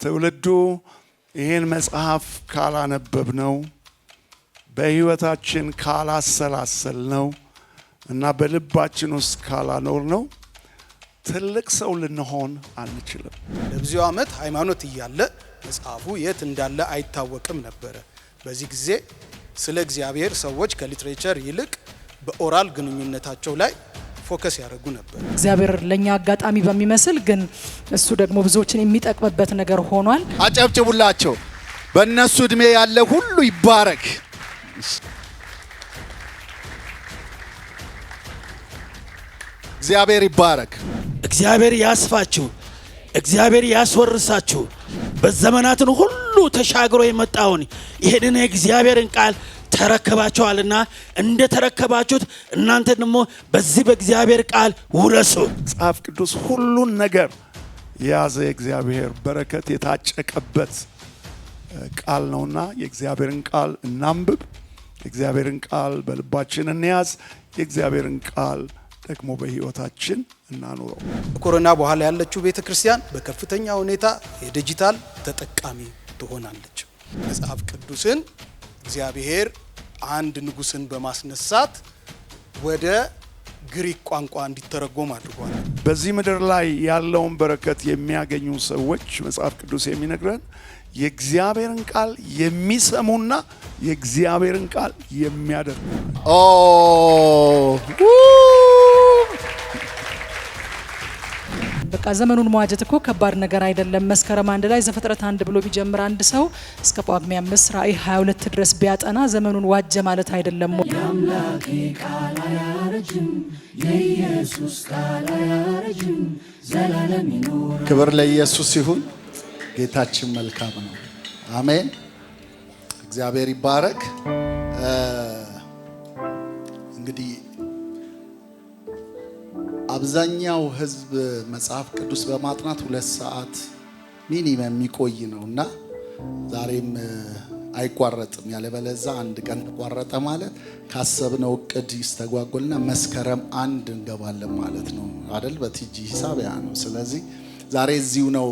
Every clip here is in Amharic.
ትውልዱ ይሄን መጽሐፍ ካላነበብነው በህይወታችን ካላሰላሰልነው እና በልባችን ውስጥ ካላኖርነው ትልቅ ሰው ልንሆን አንችልም። ለብዙ ዓመት ሃይማኖት እያለ መጽሐፉ የት እንዳለ አይታወቅም ነበር። በዚህ ጊዜ ስለ እግዚአብሔር ሰዎች ከሊትሬቸር ይልቅ በኦራል ግንኙነታቸው ላይ ፎከስ ያደርጉ ነበር። እግዚአብሔር ለኛ አጋጣሚ በሚመስል ግን እሱ ደግሞ ብዙዎችን የሚጠቅምበት ነገር ሆኗል። አጨብጭቡላቸው። በእነሱ እድሜ ያለ ሁሉ ይባረክ። እግዚአብሔር ይባረክ። እግዚአብሔር ያስፋችሁ፣ እግዚአብሔር ያስወርሳችሁ። በዘመናትን ሁሉ ተሻግሮ የመጣውን ይሄንን የእግዚአብሔርን ቃል ተረከባችኋልና እንደ ተረከባችሁት እናንተ ደግሞ በዚህ በእግዚአብሔር ቃል ውረሱ። መጽሐፍ ቅዱስ ሁሉን ነገር የያዘ እግዚአብሔር በረከት የታጨቀበት ቃል ነውና የእግዚአብሔርን ቃል እናንብብ። የእግዚአብሔርን ቃል በልባችን እንያዝ። የእግዚአብሔርን ቃል ደግሞ በህይወታችን እናኑረው። ከኮሮና በኋላ ያለችው ቤተክርስቲያን በከፍተኛ ሁኔታ የዲጂታል ተጠቃሚ ትሆናለች። መጽሐፍ ቅዱስን እግዚአብሔር አንድ ንጉስን በማስነሳት ወደ ግሪክ ቋንቋ እንዲተረጎም አድርጓል። በዚህ ምድር ላይ ያለውን በረከት የሚያገኙ ሰዎች መጽሐፍ ቅዱስ የሚነግረን የእግዚአብሔርን ቃል የሚሰሙና የእግዚአብሔርን ቃል የሚያደርጉ። በቃ ዘመኑን መዋጀት እኮ ከባድ ነገር አይደለም። መስከረም 1 ላይ ዘፍጥረት 1 ብሎ ቢጀምር አንድ ሰው እስከ ጳጉሜ 5 ራእይ 22 ድረስ ቢያጠና ዘመኑን ዋጀ ማለት አይደለም። የአምላኬ ቃል አያረጅም፣ የኢየሱስ ቃል አያረጅም፣ ዘላለም ይኖራል። ክብር ለኢየሱስ ይሁን። ጌታችን መልካም ነው። አሜን። እግዚአብሔር ይባረክ። እንግዲህ አብዛኛው ህዝብ መጽሐፍ ቅዱስ በማጥናት 2 ሰዓት ሚኒመም የሚቆይ ነውና ዛሬም አይቋረጥም። ያለበለዛ አንድ ቀን ተቋረጠ ማለት ካሰብነው እቅድ ይስተጓጎልና መስከረም 1 እንገባለን ማለት ነው አይደል? በቲጂ ሂሳብ ያ ነው። ስለዚህ ዛሬ እዚሁ ነው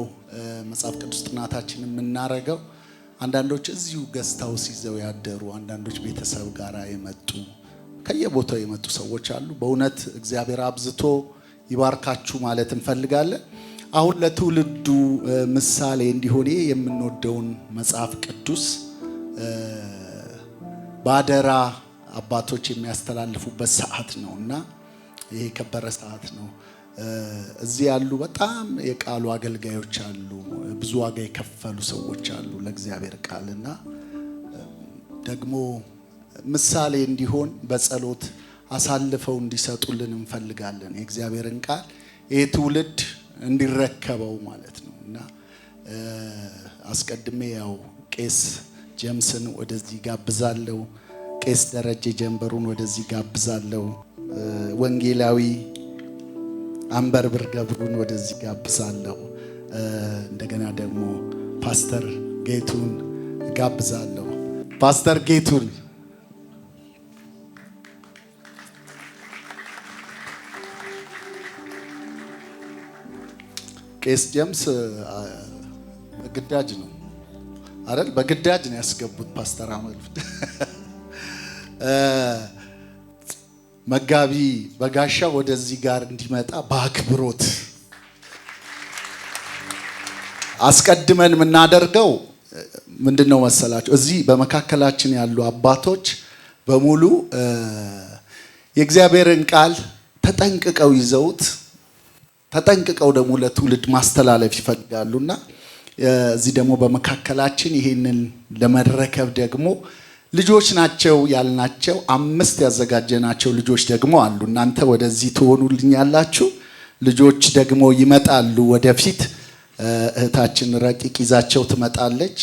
መጽሐፍ ቅዱስ ጥናታችንን የምናረገው። አንዳንዶች እዚሁ ገስታው ሲዘው ያደሩ፣ አንዳንዶች ቤተሰብ ጋር የመጡ ከየቦታው የመጡ ሰዎች አሉ። በእውነት እግዚአብሔር አብዝቶ ይባርካችሁ ማለት እንፈልጋለን። አሁን ለትውልዱ ምሳሌ እንዲሆን የምንወደውን መጽሐፍ ቅዱስ ባደራ አባቶች የሚያስተላልፉበት ሰዓት ነውና ይሄ ከበረ ሰዓት ነው። እዚህ ያሉ በጣም የቃሉ አገልጋዮች አሉ፣ ብዙ ዋጋ የከፈሉ ሰዎች አሉ ለእግዚአብሔር ቃልና ደግሞ ምሳሌ እንዲሆን በጸሎት አሳልፈው እንዲሰጡልን እንፈልጋለን። የእግዚአብሔርን ቃል ይሄ ትውልድ እንዲረከበው ማለት ነውና አስቀድሜ ያው ቄስ ጀምስን ወደዚህ ጋብዛለሁ። ቄስ ደረጀ ጀንበሩን ወደዚህ ጋብዛለሁ። ወንጌላዊ አንበር ብርገብሩን ወደዚህ ጋብዛለሁ። እንደገና ደግሞ ፓስተር ጌቱን ጋብዛለሁ። ፓስተር ጌቱን ቄስ ጀምስ በግዳጅ ነው አይደል? በግዳጅ ነው ያስገቡት ፓስተር አመል መጋቢ በጋሻ ወደዚህ ጋር እንዲመጣ በአክብሮት አስቀድመን የምናደርገው ምንድነው መሰላችሁ? እዚህ በመካከላችን ያሉ አባቶች በሙሉ የእግዚአብሔርን ቃል ተጠንቅቀው ይዘውት ተጠንቅቀው ደግሞ ለትውልድ ማስተላለፍ ይፈልጋሉና እዚህ ደግሞ በመካከላችን ይሄንን ለመረከብ ደግሞ ልጆች ናቸው ያልናቸው 5 ያዘጋጀናቸው ልጆች ደግሞ አሉ። እናንተ ወደዚህ ትሆኑልኛላችሁ። ልጆች ደግሞ ይመጣሉ ወደፊት። እህታችን ረቂቅ ይዛቸው ትመጣለች።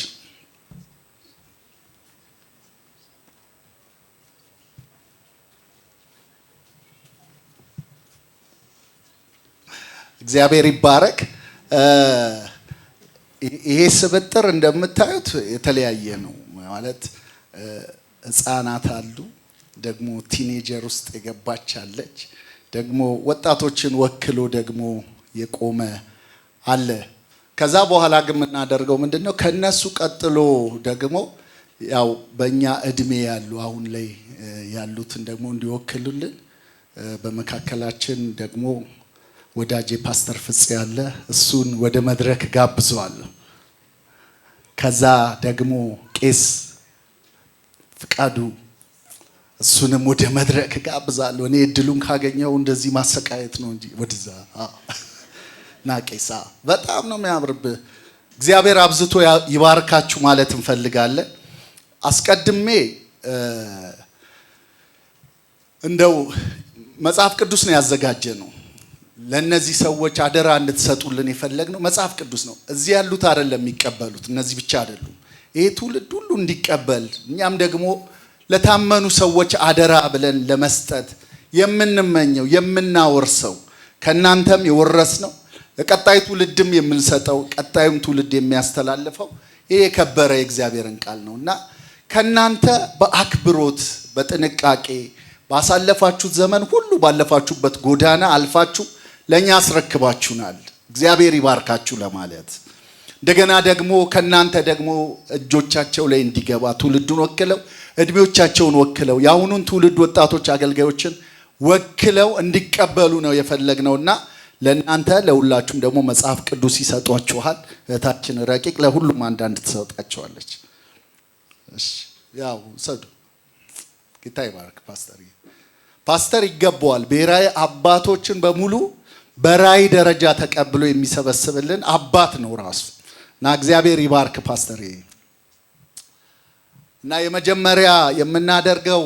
እግዚአብሔር ይባረክ። ይሄ ስብጥር እንደምታዩት የተለያየ ነው ማለት ህፃናት አሉ፣ ደግሞ ቲኔጀር ውስጥ የገባች አለች፣ ደግሞ ወጣቶችን ወክሎ ደግሞ የቆመ አለ። ከዛ በኋላ ግን የምናደርገው ምንድነው? ከነሱ ቀጥሎ ደግሞ ያው በእኛ እድሜ ያሉ አሁን ላይ ያሉትን ደግሞ እንዲወክሉልን በመካከላችን ደግሞ ወዳጄ ፓስተር ፍፄ ያለ እሱን ወደ መድረክ ጋብዘዋለሁ። ከዛ ደግሞ ቄስ ፍቃዱ እሱንም ወደ መድረክ ጋብዛለሁ። እኔ እድሉን ካገኘው እንደዚህ ማሰቃየት ነው እንጂ ወደዛ ና ቄሳ በጣም ነው የሚያምርብህ። እግዚአብሔር አብዝቶ ይባርካችሁ ማለት እንፈልጋለን። አስቀድሜ እንደው መጽሐፍ ቅዱስ ነው ያዘጋጀ ነው ለነዚህ ሰዎች አደራ እንድትሰጡልን የፈለግነው መጽሐፍ ቅዱስ ነው። እዚህ ያሉት አይደለም የሚቀበሉት፣ እነዚህ ብቻ አይደሉም። ይሄ ትውልድ ሁሉ እንዲቀበል እኛም ደግሞ ለታመኑ ሰዎች አደራ ብለን ለመስጠት የምንመኘው የምናወርሰው ከናንተም የወረስነው ለቀጣይ ትውልድም የምንሰጠው ቀጣዩም ትውልድ የሚያስተላልፈው ይሄ የከበረ የእግዚአብሔርን ቃል ነውና ከናንተ በአክብሮት በጥንቃቄ ባሳለፋችሁት ዘመን ሁሉ ባለፋችሁበት ጎዳና አልፋችሁ ለኛ አስረክባችሁናል። እግዚአብሔር ይባርካችሁ ለማለት እንደገና ደግሞ ከናንተ ደግሞ እጆቻቸው ላይ እንዲገባ ትውልዱን ወክለው እድሜዎቻቸውን ወክለው የአሁኑን ትውልድ ወጣቶች አገልጋዮችን ወክለው እንዲቀበሉ ነው የፈለግነውና ለእናንተ ለሁላችሁም ደግሞ መጽሐፍ ቅዱስ ይሰጧችኋል። እህታችን ረቂቅ ለሁሉም አንዳንድ ትሰጣቸዋለች። እሺ ያው ሰዱ ጌታ ይባርክ። ፓስተር ይገባዋል። ብሔራዊ አባቶችን በሙሉ በራይ ደረጃ ተቀብሎ የሚሰበስብልን አባት ነው ራሱ እና እግዚአብሔር ይባርክ ፓስተር። እና የመጀመሪያ የምናደርገው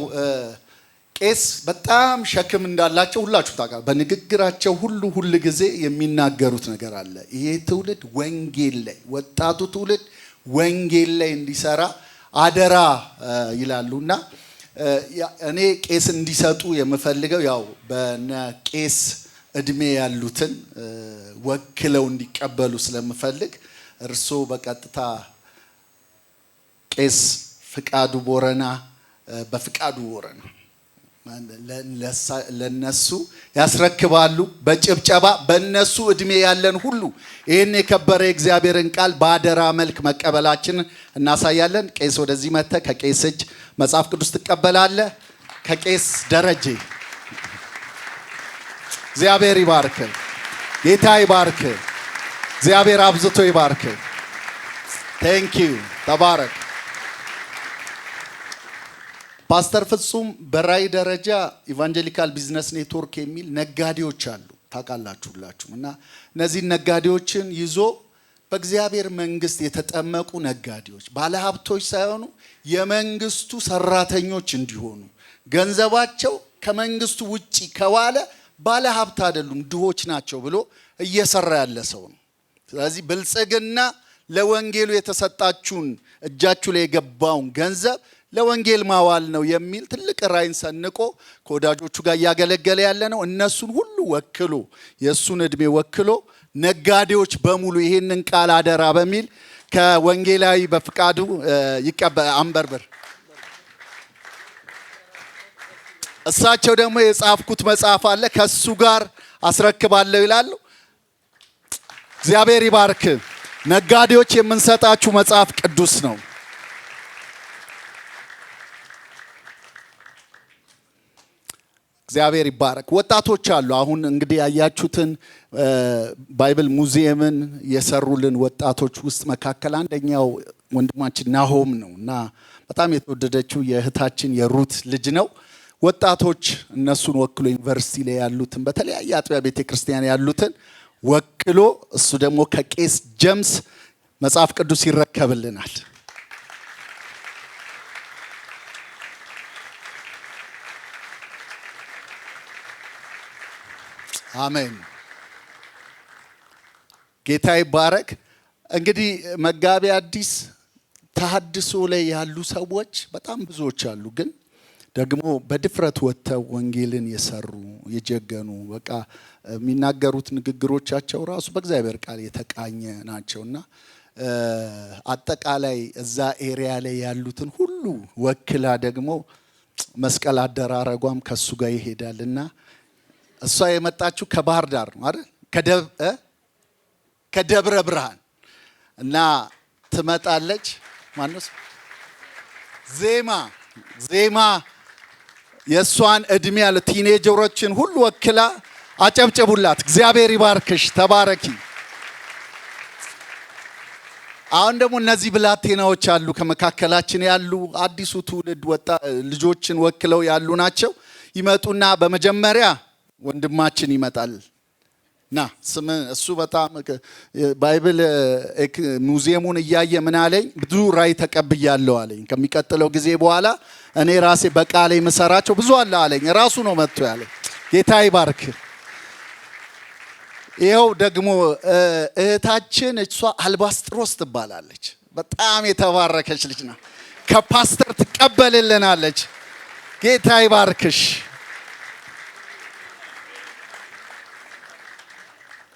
ቄስ በጣም ሸክም እንዳላቸው ሁላችሁ ታውቃላችሁ። በንግግራቸው ሁሉ ጊዜ የሚናገሩት ነገር አለ። ይሄ ትውልድ ወንጌል ላይ ወጣቱ ትውልድ ወንጌል ላይ እንዲሰራ አደራ ይላሉና እኔ ቄስ እንዲሰጡ የምፈልገው ያው በነ ቄስ እድሜ ያሉትን ወክለው እንዲቀበሉ ስለምፈልግ እርሶ በቀጥታ ቄስ ፍቃዱ ቦረና በፍቃዱ ቦረና ለነሱ ያስረክባሉ። በጭብጨባ በነሱ እድሜ ያለን ሁሉ ይሄን የከበረ የእግዚአብሔርን ቃል በአደራ መልክ መቀበላችንን እናሳያለን። ቄስ ወደዚህ መጥተህ ከቄስ እጅ መጽሐፍ ቅዱስ ትቀበላለህ። ከቄስ ደረጀ እግዚአብሔር ይባርክ። ጌታ ይባርክ። እግዚአብሔር አብዝቶ ይባርክ። ቴንክ ዩ ተባረክ። ፓስተር ፍጹም በራይ ደረጃ ኢቫንጀሊካል ቢዝነስ ኔትወርክ የሚል ነጋዴዎች አሉ ታውቃላችሁ ሁላችሁም። እና እነዚህ ነጋዴዎችን ይዞ በእግዚአብሔር መንግስት የተጠመቁ ነጋዴዎች ባለሀብቶች ሳይሆኑ የመንግስቱ ሰራተኞች እንዲሆኑ ገንዘባቸው ከመንግስቱ ውጪ ከዋለ ባለሀብት አይደሉም ድሆች ናቸው ብሎ እየሰራ ያለ ሰው ነው። ስለዚህ ብልጽግና ለወንጌሉ የተሰጣችሁን እጃችሁ ላይ የገባውን ገንዘብ ለወንጌል ማዋል ነው የሚል ትልቅ ራዕይን ሰንቆ ከወዳጆቹ ጋር እያገለገለ ያለ ነው። እነሱን ሁሉ ወክሎ የሱን እድሜ ወክሎ ነጋዴዎች በሙሉ ይሄንን ቃል አደራ በሚል ከወንጌላዊ በፍቃዱ አንበርብር እሳቸው ደግሞ የጻፍኩት መጽሐፍ አለ ከሱ ጋር አስረክባለሁ ይላሉ። እግዚአብሔር ይባርክ። ነጋዴዎች የምንሰጣችሁ መጽሐፍ ቅዱስ ነው። እግዚአብሔር ይባረክ። ወጣቶች አሉ። አሁን እንግዲህ ያያችሁትን ባይብል ሙዚየምን የሰሩልን ወጣቶች ውስጥ መካከል አንደኛው ወንድማችን ናሆም ነው እና በጣም የተወደደችው የእህታችን የሩት ልጅ ነው። ወጣቶች እነሱን ወክሎ ዩኒቨርሲቲ ላይ ያሉትን በተለያየ አጥቢያ ቤተክርስቲያን ያሉትን ወክሎ እሱ ደግሞ ከቄስ ጀምስ መጽሐፍ ቅዱስ ይረከብልናል። አሜን። ጌታ ይባረክ። እንግዲህ መጋቢ አዲስ ተሐድሶ ላይ ያሉ ሰዎች በጣም ብዙዎች አሉ። ግን ደግሞ በድፍረት ወጥተው ወንጌልን የሰሩ የጀገኑ በቃ የሚናገሩት ንግግሮቻቸው ራሱ በእግዚአብሔር ቃል የተቃኘ ናቸውና አጠቃላይ እዛ ኤሪያ ላይ ያሉትን ሁሉ ወክላ ደግሞ መስቀል አደራረጓም ከሱ ጋር ይሄዳልና እሷ የመጣችው ከባህር ዳር ነው አይደል? ከደብረ ብርሃን እና ትመጣለች። ማነው? ዜማ የእሷን እድሜ ያለ ቲኔጀሮችን ሁሉ ወክላ አጨብጭቡላት። እግዚአብሔር ይባርክሽ፣ ተባረኪ። አሁን ደግሞ እነዚህ ብላቴናዎች አሉ ከመካከላችን ያሉ አዲሱ ትውልድ ልጆችን ወክለው ያሉ ናቸው። ይመጡና በመጀመሪያ ወንድማችን ይመጣል። ና ስም እሱ በጣም ባይብል ሙዚየሙን እያየ ምን አለኝ? ብዙ ራእይ ተቀብያለሁ አለኝ። ከሚቀጥለው ጊዜ በኋላ እኔ ራሴ በቃሌ መሰራቸው ብዙ አለ አለኝ። ራሱ ነው መጥቶ ያለኝ። ጌታ ይባርክ። ይኸው ደግሞ እህታችን እሷ አልባስጥሮስ ትባላለች። በጣም የተባረከች ልጅ ናት። ከፓስተር ትቀበልልናለች። ጌታ ይባርክሽ።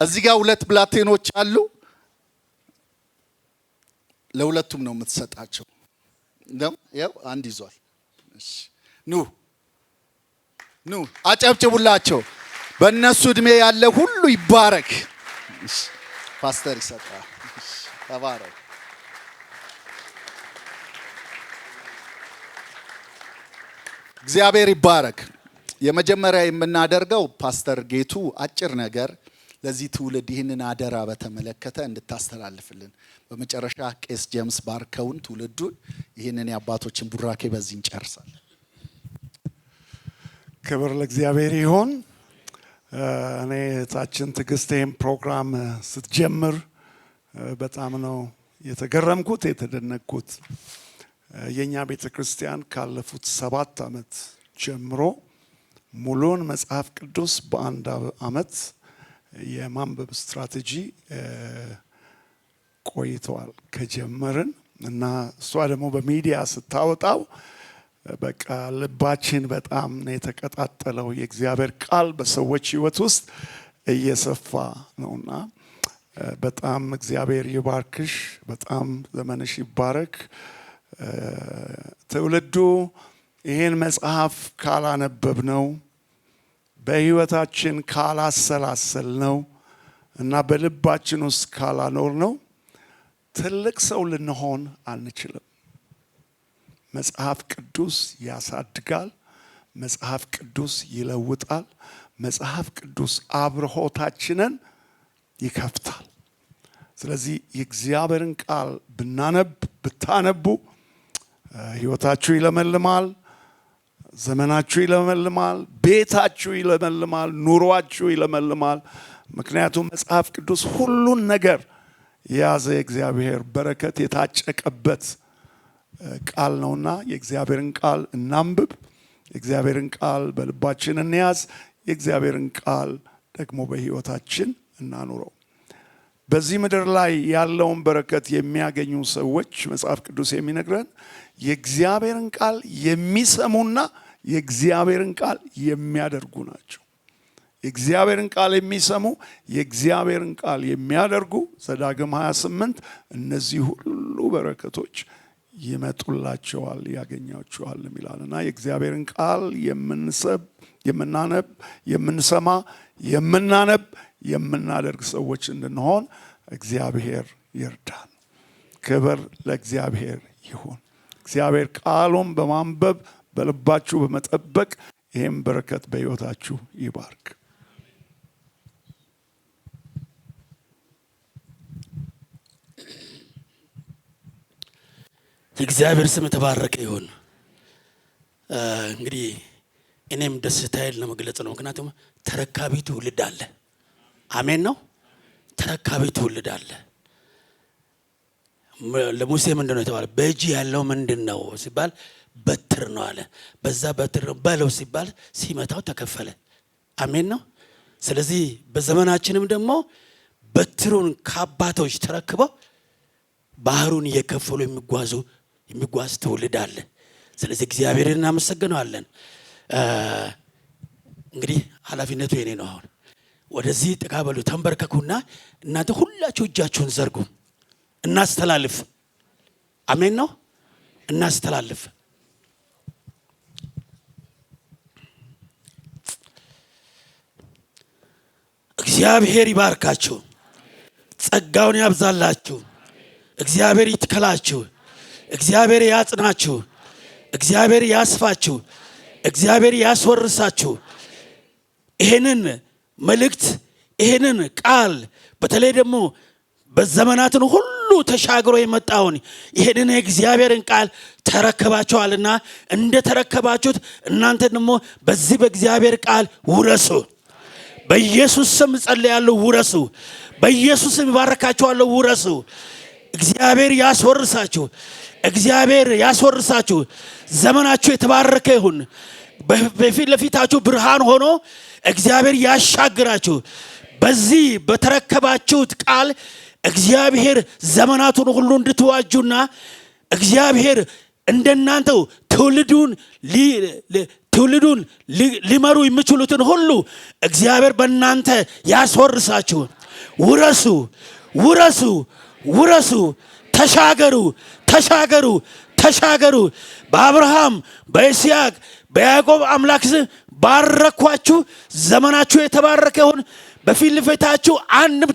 እዚህ ጋር ሁለት ብላቴኖች አሉ። ለሁለቱም ነው የምትሰጣቸው። ያው አንድ ይዟል። ኑ አጨብጭቡላቸው። በእነሱ እድሜ ያለ ሁሉ ይባረክ። ፓስተር ይሰጣል። ተባረክ። እግዚአብሔር ይባረክ። የመጀመሪያ የምናደርገው ፓስተር ጌቱ አጭር ነገር ለዚህ ትውልድ ይህንን አደራ በተመለከተ እንድታስተላልፍልን፣ በመጨረሻ ቄስ ጄምስ ባርከውን ትውልዱን ይህንን የአባቶችን ቡራኬ በዚህ እንጨርሳለን። ክብር ለእግዚአብሔር ይሁን። እኔ እህታችን ትዕግስት ይህን ፕሮግራም ስትጀምር በጣም ነው የተገረምኩት፣ የተደነቅኩት። የእኛ ቤተ ክርስቲያን ካለፉት 7 ዓመት ጀምሮ ሙሉን መጽሐፍ ቅዱስ በአንድ ዓመት የማንበብ ስትራቴጂ ቆይተዋል ከጀመርን እና እሷ ደግሞ በሚዲያ ስታወጣው በቃ ልባችን በጣም ነው የተቀጣጠለው። የእግዚአብሔር ቃል በሰዎች ሕይወት ውስጥ እየሰፋ ነውና በጣም እግዚአብሔር ይባርክሽ። በጣም ዘመንሽ ይባረክ። ትውልዱ ይሄን መጽሐፍ ካላነበብ ነው በህይወታችን ካላሰላሰል ነው እና በልባችን ውስጥ ካላኖር ነው ትልቅ ሰው ልንሆን አንችልም። መጽሐፍ ቅዱስ ያሳድጋል። መጽሐፍ ቅዱስ ይለውጣል። መጽሐፍ ቅዱስ አብርሆታችንን ይከፍታል። ስለዚህ የእግዚአብሔርን ቃል ብታነቡ ህይወታችሁ ይለመልማል፣ ዘመናችሁ ይለመልማል፣ ቤታችሁ ይለመልማል፣ ኑሯችሁ ይለመልማል። ምክንያቱም መጽሐፍ ቅዱስ ሁሉን ነገር የያዘ የእግዚአብሔር በረከት የታጨቀበት ቃል ነውና የእግዚአብሔርን ቃል እናንብብ። የእግዚአብሔርን ቃል በልባችን እንያዝ። የእግዚአብሔርን ቃል ደግሞ በህይወታችን እናኑረው። በዚህ ምድር ላይ ያለውን በረከት የሚያገኙ ሰዎች መጽሐፍ ቅዱስ የሚነግረን የእግዚአብሔርን ቃል የሚሰሙና የእግዚአብሔርን ቃል የሚያደርጉ ናቸው። የእግዚአብሔርን ቃል የሚሰሙ የእግዚአብሔርን ቃል የሚያደርጉ ዘዳግም 28 እነዚህ ሁሉ በረከቶች ይመጡላቸዋል፣ ያገኛቸዋል ይላልና የእግዚአብሔርን ቃል የምንሰማ የምናደርግ ሰዎች እንድንሆን እግዚአብሔር ይርዳን። ክብር ለእግዚአብሔር ይሁን። እግዚአብሔር ቃሉን በማንበብ በልባችሁ በመጠበቅ ይህም በረከት በሕይወታችሁ ይባርክ። የእግዚአብሔር ስም የተባረከ ይሁን። እንግዲህ እኔም ደስታዬን ለመግለጽ ነው። ምክንያቱም ተረካቢ ትውልድ አለ። አሜን ነው። ተረካቢ ትውልድ አለ። ለሙሴ ምንድን ነው የተባለ? በእጅ ያለው ምንድን ነው ሲባል በትር ነው አለ። በዛ በትር በለው ሲባል ሲመታው ተከፈለ። አሜን ነው። ስለዚህ በዘመናችንም ደግሞ በትሩን ከአባቶች ተረክበው ባህሩን እየከፈሉ የሚጓዝ ትውልድ አለ። ስለዚህ እግዚአብሔርን እናመሰግነዋለን። እንግዲህ ኃላፊነቱ የኔ ነው። አሁን ወደዚህ ጥጋ በሉ፣ ተንበርከኩና እናንተ ሁላችሁ እጃችሁን ዘርጉ። እናስተላልፍ። አሜን ነው። እናስተላልፍ። እግዚአብሔር ይባርካችሁ፣ ጸጋውን ያብዛላችሁ፣ እግዚአብሔር ይትከላችሁ፣ እግዚአብሔር ያጽናችሁ፣ እግዚአብሔር ያስፋችሁ፣ እግዚአብሔር ያስወርሳችሁ። ይሄንን መልእክት ይሄንን ቃል በተለይ ደግሞ በዘመናትን ሁሉ ተሻግሮ የመጣውን ይሄንን የእግዚአብሔርን ቃል ተረከባችኋልና እንደ ተረከባችሁት እናንተ ደግሞ በዚህ በእግዚአብሔር ቃል ውረሱ። በኢየሱስ ስም ጸልያለሁ፣ ውረሱ። በኢየሱስ ስም ባረካችኋለሁ፣ ውረሱ። እግዚአብሔር ያስወርሳችሁ፣ እግዚአብሔር ያስወርሳችሁ። ዘመናችሁ የተባረከ ይሁን። በፊት ለፊታችሁ ብርሃን ሆኖ እግዚአብሔር ያሻግራችሁ። በዚህ በተረከባችሁት ቃል እግዚአብሔር ዘመናቱን ሁሉ እንድትዋጁና እግዚአብሔር እንደናንተው ትውልዱን ሊመሩ የሚችሉትን ሁሉ እግዚአብሔር በእናንተ ያስወርሳችሁ። ውረሱ፣ ውረሱ፣ ውረሱ። ተሻገሩ፣ ተሻገሩ፣ ተሻገሩ። በአብርሃም በይስሐቅ በያዕቆብ አምላክ ባረኳችሁ። ዘመናችሁ የተባረከ ይሁን። በፊት ለፊታችሁ አንድም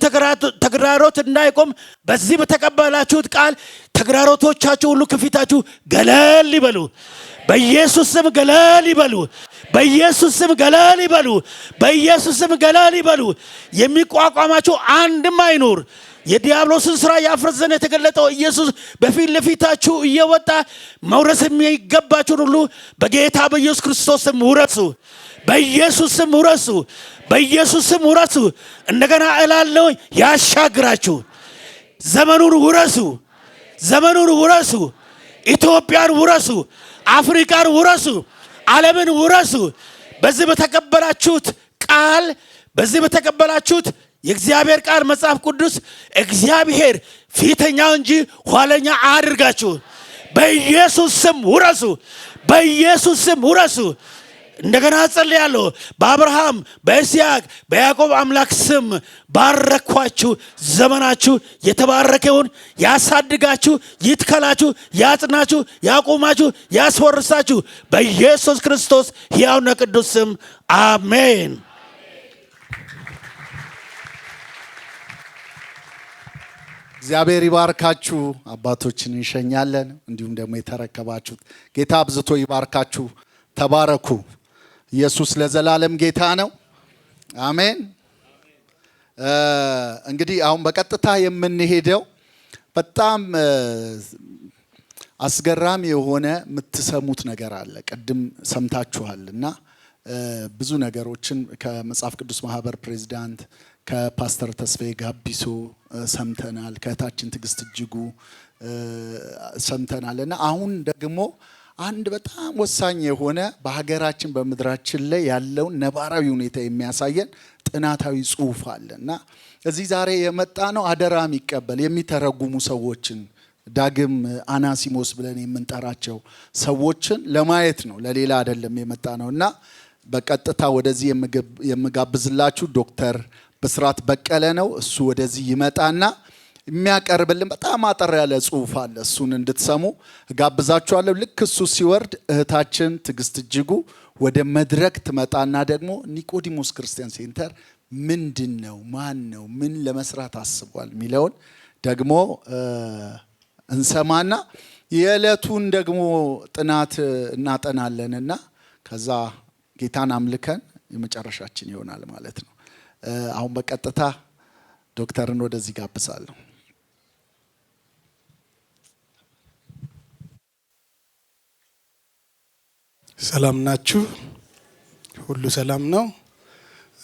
ተግዳሮት እንዳይቆም በዚህ በተቀበላችሁት ቃል ተግዳሮቶቻችሁ ሁሉ ከፊታችሁ ገለል ይበሉ። በኢየሱስ ስም ገለል ይበሉ። በኢየሱስ ስም ገለል ይበሉ። በኢየሱስ ስም ገለል ይበሉ። የሚቋቋማችሁ አንድም አይኖር። የዲያብሎስን ስራ ያፍርስ ዘንድ የተገለጠው ኢየሱስ በፊት ለፊታችሁ እየወጣ መውረስ የሚገባችሁን ሁሉ በጌታ በኢየሱስ ክርስቶስ ስም ውረሱ። በኢየሱስ ስም ውረሱ። በኢየሱስ ስም ውረሱ። እንደገና እላለሁ ያሻግራችሁ። ዘመኑን ውረሱ። ዘመኑን ውረሱ። ኢትዮጵያን ውረሱ። አፍሪካን ውረሱ። ዓለምን ውረሱ። በዚህ በተቀበላችሁት ቃል በዚህ በተቀበላችሁት የእግዚአብሔር ቃል መጽሐፍ ቅዱስ እግዚአብሔር ፊተኛ እንጂ ኋለኛ አድርጋችሁ በኢየሱስ ስም ውረሱ። በኢየሱስ ስም ውረሱ። እንደገና ጸልያለሁ። በአብርሃም በይስሐቅ በያዕቆብ አምላክ ስም ባረኳችሁ። ዘመናችሁ የተባረከ ይሁን። ያሳድጋችሁ፣ ይትከላችሁ፣ ያጽናችሁ፣ ያቆማችሁ፣ ያስወርሳችሁ በኢየሱስ ክርስቶስ ሕያውና ቅዱስ ስም አሜን። እግዚአብሔር ይባርካችሁ። አባቶችን እንሸኛለን። እንዲሁም ደግሞ የተረከባችሁት ጌታ አብዝቶ ይባርካችሁ። ተባረኩ። ኢየሱስ ለዘላለም ጌታ ነው። አሜን። እንግዲህ አሁን በቀጥታ የምንሄደው በጣም አስገራሚ የሆነ የምትሰሙት ነገር አለ። ቅድም ሰምታችኋል እና ብዙ ነገሮችን ከመጽሐፍ ቅዱስ ማህበር ፕሬዚዳንት ከፓስተር ተስፋዬ ጋቢሶ ሰምተናል። ከእህታችን ትዕግስት እጅጉ ሰምተናል እና አሁን ደግሞ አንድ በጣም ወሳኝ የሆነ በሀገራችን በምድራችን ላይ ያለውን ነባራዊ ሁኔታ የሚያሳየን ጥናታዊ ጽሑፍ አለ እና እዚህ ዛሬ የመጣ ነው አደራ የሚቀበል የሚተረጉሙ ሰዎችን ዳግም አናሲሞስ ብለን የምንጠራቸው ሰዎችን ለማየት ነው፣ ለሌላ አይደለም የመጣ ነው እና በቀጥታ ወደዚህ የምጋብዝላችሁ ዶክተር ብስራት በቀለ ነው። እሱ ወደዚህ ይመጣና የሚያቀርብልን በጣም አጠር ያለ ጽሑፍ አለ። እሱን እንድትሰሙ ጋብዛችኋለሁ። ልክ እሱ ሲወርድ እህታችን ትዕግስት እጅጉ ወደ መድረክ ትመጣና ደግሞ ኒቆዲሞስ ክርስቲያን ሴንተር ምንድን ነው፣ ማን ነው፣ ምን ለመስራት አስቧል የሚለውን ደግሞ እንሰማና የዕለቱን ደግሞ ጥናት እናጠናለንና ከዛ ጌታን አምልከን የመጨረሻችን ይሆናል ማለት ነው። አሁን በቀጥታ ዶክተርን ወደዚህ ጋብዛለሁ። ሰላም ናችሁ? ሁሉ ሰላም ነው?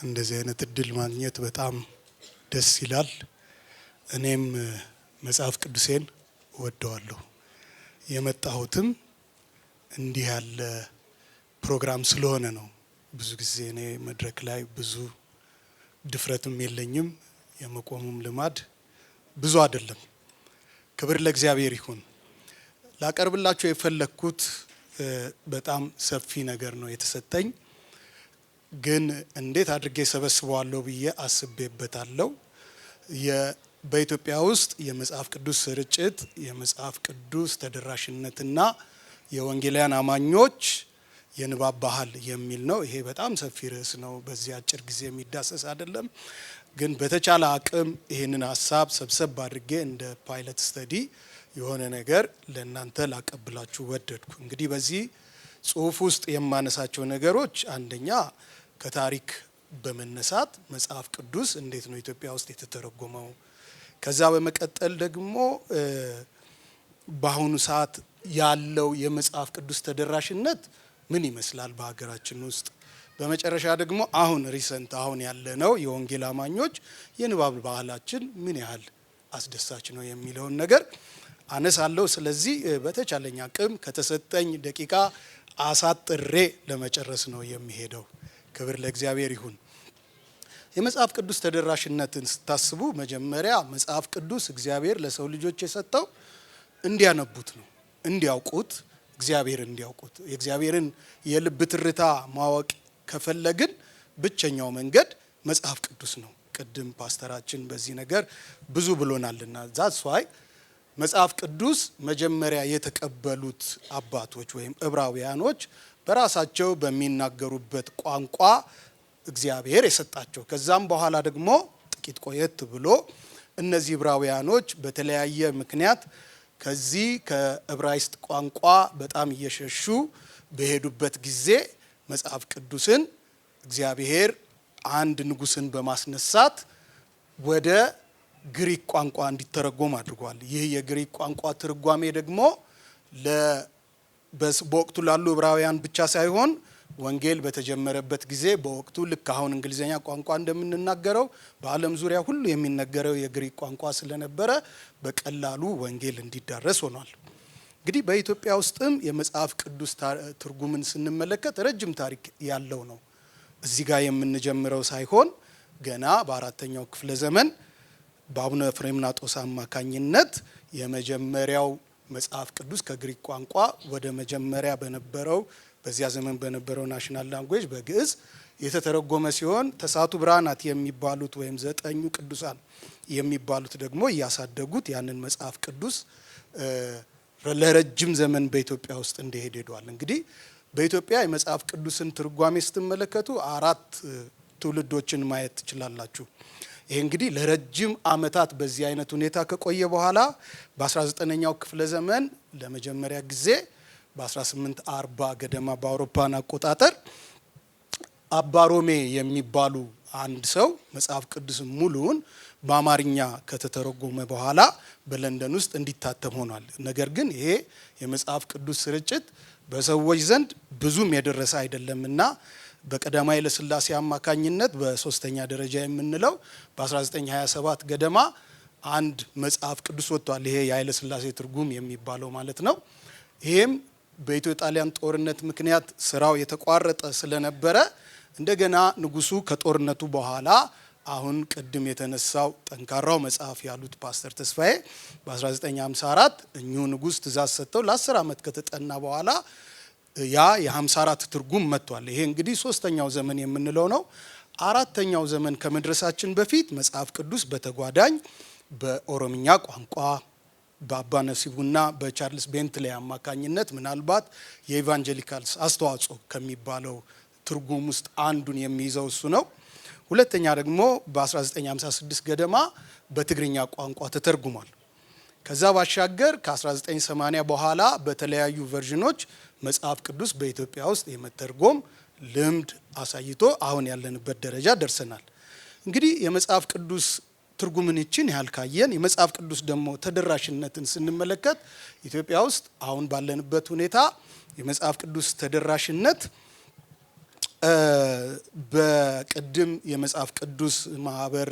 እንደዚህ አይነት እድል ማግኘት በጣም ደስ ይላል። እኔም መጽሐፍ ቅዱሴን እወደዋለሁ። የመጣሁትም እንዲህ ያለ ፕሮግራም ስለሆነ ነው። ብዙ ጊዜ እኔ መድረክ ላይ ብዙ ድፍረትም የለኝም፣ የመቆሙም ልማድ ብዙ አይደለም። ክብር ለእግዚአብሔር ይሁን። ላቀርብላችሁ የፈለኩት በጣም ሰፊ ነገር ነው የተሰጠኝ፣ ግን እንዴት አድርጌ ሰበስበዋለሁ ብዬ አስቤበታለሁ። በኢትዮጵያ ውስጥ የመጽሐፍ ቅዱስ ስርጭት፣ የመጽሐፍ ቅዱስ ተደራሽነትና የወንጌላውያን አማኞች የንባብ ባህል የሚል ነው። ይሄ በጣም ሰፊ ርዕስ ነው። በዚህ አጭር ጊዜ የሚዳሰስ አይደለም። ግን በተቻለ አቅም ይህንን ሀሳብ ሰብሰብ አድርጌ እንደ ፓይለት ስተዲ የሆነ ነገር ለእናንተ ላቀብላችሁ ወደድኩ። እንግዲህ በዚህ ጽሁፍ ውስጥ የማነሳቸው ነገሮች አንደኛ ከታሪክ በመነሳት መጽሐፍ ቅዱስ እንዴት ነው ኢትዮጵያ ውስጥ የተተረጎመው፣ ከዛ በመቀጠል ደግሞ በአሁኑ ሰዓት ያለው የመጽሐፍ ቅዱስ ተደራሽነት ምን ይመስላል በሀገራችን ውስጥ፣ በመጨረሻ ደግሞ አሁን ያለነው የወንጌል አማኞች የንባብ ባህላችን ምን ያህል አስደሳች ነው የሚለውን ነገር አነሳለሁ። ስለዚህ በተቻለኝ አቅም ከተሰጠኝ ደቂቃ አሳጥሬ ለመጨረስ ነው የሚሄደው። ክብር ለእግዚአብሔር ይሁን። የመጽሐፍ ቅዱስ ተደራሽነትን ስታስቡ መጀመሪያ መጽሐፍ ቅዱስ እግዚአብሔር ለሰው ልጆች የሰጠው እንዲያነቡት ነው፣ እንዲያውቁት፣ እግዚአብሔር እንዲያውቁት። የእግዚአብሔርን የልብ ትርታ ማወቅ ከፈለግን ብቸኛው መንገድ መጽሐፍ ቅዱስ ነው። ቅድም ፓስተራችን በዚህ ነገር ብዙ ብሎናልና ዛትስ ዋይ መጽሐፍ ቅዱስ መጀመሪያ የተቀበሉት አባቶች ወይም ዕብራውያኖች በራሳቸው በሚናገሩበት ቋንቋ እግዚአብሔር የሰጣቸው። ከዛም በኋላ ደግሞ ጥቂት ቆየት ብሎ እነዚህ ዕብራውያኖች በተለያየ ምክንያት ከዚህ ከዕብራይስጥ ቋንቋ በጣም እየሸሹ በሄዱበት ጊዜ መጽሐፍ ቅዱስን እግዚአብሔር አንድ ንጉስን በማስነሳት ወደ ግሪክ ቋንቋ እንዲተረጎም አድርጓል። ይህ የግሪክ ቋንቋ ትርጓሜ ደግሞ በወቅቱ ላሉ ዕብራውያን ብቻ ሳይሆን ወንጌል በተጀመረበት ጊዜ በወቅቱ ልክ አሁን እንግሊዘኛ ቋንቋ እንደምንናገረው በዓለም ዙሪያ ሁሉ የሚነገረው የግሪክ ቋንቋ ስለነበረ በቀላሉ ወንጌል እንዲዳረስ ሆኗል። እንግዲህ በኢትዮጵያ ውስጥም የመጽሐፍ ቅዱስ ትርጉምን ስንመለከት ረጅም ታሪክ ያለው ነው። እዚህ ጋር የምንጀምረው ሳይሆን ገና በአራተኛው ክፍለ ዘመን በአቡነ ፍሬምናጦስ አማካኝነት የመጀመሪያው መጽሐፍ ቅዱስ ከግሪክ ቋንቋ ወደ መጀመሪያ በነበረው በዚያ ዘመን በነበረው ናሽናል ላንጉዌጅ በግዕዝ የተተረጎመ ሲሆን ተስዓቱ ብርሃናት የሚባሉት ወይም 9 ቅዱሳን የሚባሉት ደግሞ እያሳደጉት ያንን መጽሐፍ ቅዱስ ለረጅም ዘመን በኢትዮጵያ ውስጥ እንደሄደ ሄዷል። እንግዲህ በኢትዮጵያ የመጽሐፍ ቅዱስን ትርጓሜ ስትመለከቱ 4 ትውልዶችን ማየት ትችላላችሁ። ይሄ እንግዲህ ለረጅም ዓመታት በዚህ አይነት ሁኔታ ከቆየ በኋላ በ19ኛው ክፍለ ዘመን ለመጀመሪያ ጊዜ በ1840 ገደማ በአውሮፓን አቆጣጠር አባ ሮሜ የሚባሉ አንድ ሰው መጽሐፍ ቅዱስ ሙሉውን በአማርኛ ከተተረጎመ በኋላ በለንደን ውስጥ እንዲታተም ሆኗል። ነገር ግን ይሄ የመጽሐፍ ቅዱስ ስርጭት በሰዎች ዘንድ ብዙም የደረሰ አይደለምና በቀዳማዊ ኃይለ ሥላሴ አማካኝነት በሶስተኛ ደረጃ የምንለው በ1927 ገደማ አንድ መጽሐፍ ቅዱስ ወጥቷል። ይሄ የኃይለ ሥላሴ ትርጉም የሚባለው ማለት ነው። ይሄም በኢትዮ ጣሊያን ጦርነት ምክንያት ስራው የተቋረጠ ስለነበረ እንደገና ንጉሱ ከጦርነቱ በኋላ አሁን ቅድም የተነሳው ጠንካራው መጽሐፍ ያሉት ፓስተር ተስፋዬ በ1954 እኚሁ ንጉስ ትእዛዝ ሰጥተው ለ10 ዓመት ከተጠና በኋላ ያ የ54 ትርጉም መጥቷል። ይሄ እንግዲህ ሶስተኛው ዘመን የምንለው ነው። አራተኛው ዘመን ከመድረሳችን በፊት መጽሐፍ ቅዱስ በተጓዳኝ በኦሮምኛ ቋንቋ በአባ ነሲቡና በቻርልስ ቤንትሌ አማካኝነት ምናልባት የኢቫንጀሊካልስ አስተዋጽኦ ከሚባለው ትርጉም ውስጥ አንዱን የሚይዘው እሱ ነው። ሁለተኛ ደግሞ በ1956 ገደማ በትግርኛ ቋንቋ ተተርጉሟል። ከዛ ባሻገር ከ1980 በኋላ በተለያዩ ቨርዥኖች መጽሐፍ ቅዱስ በኢትዮጵያ ውስጥ የመተርጎም ልምድ አሳይቶ አሁን ያለንበት ደረጃ ደርሰናል። እንግዲህ የመጽሐፍ ቅዱስ ትርጉምን ይችን ያህል ካየን የመጽሐፍ ቅዱስ ደግሞ ተደራሽነትን ስንመለከት ኢትዮጵያ ውስጥ አሁን ባለንበት ሁኔታ የመጽሐፍ ቅዱስ ተደራሽነት በቅድም የመጽሐፍ ቅዱስ ማህበር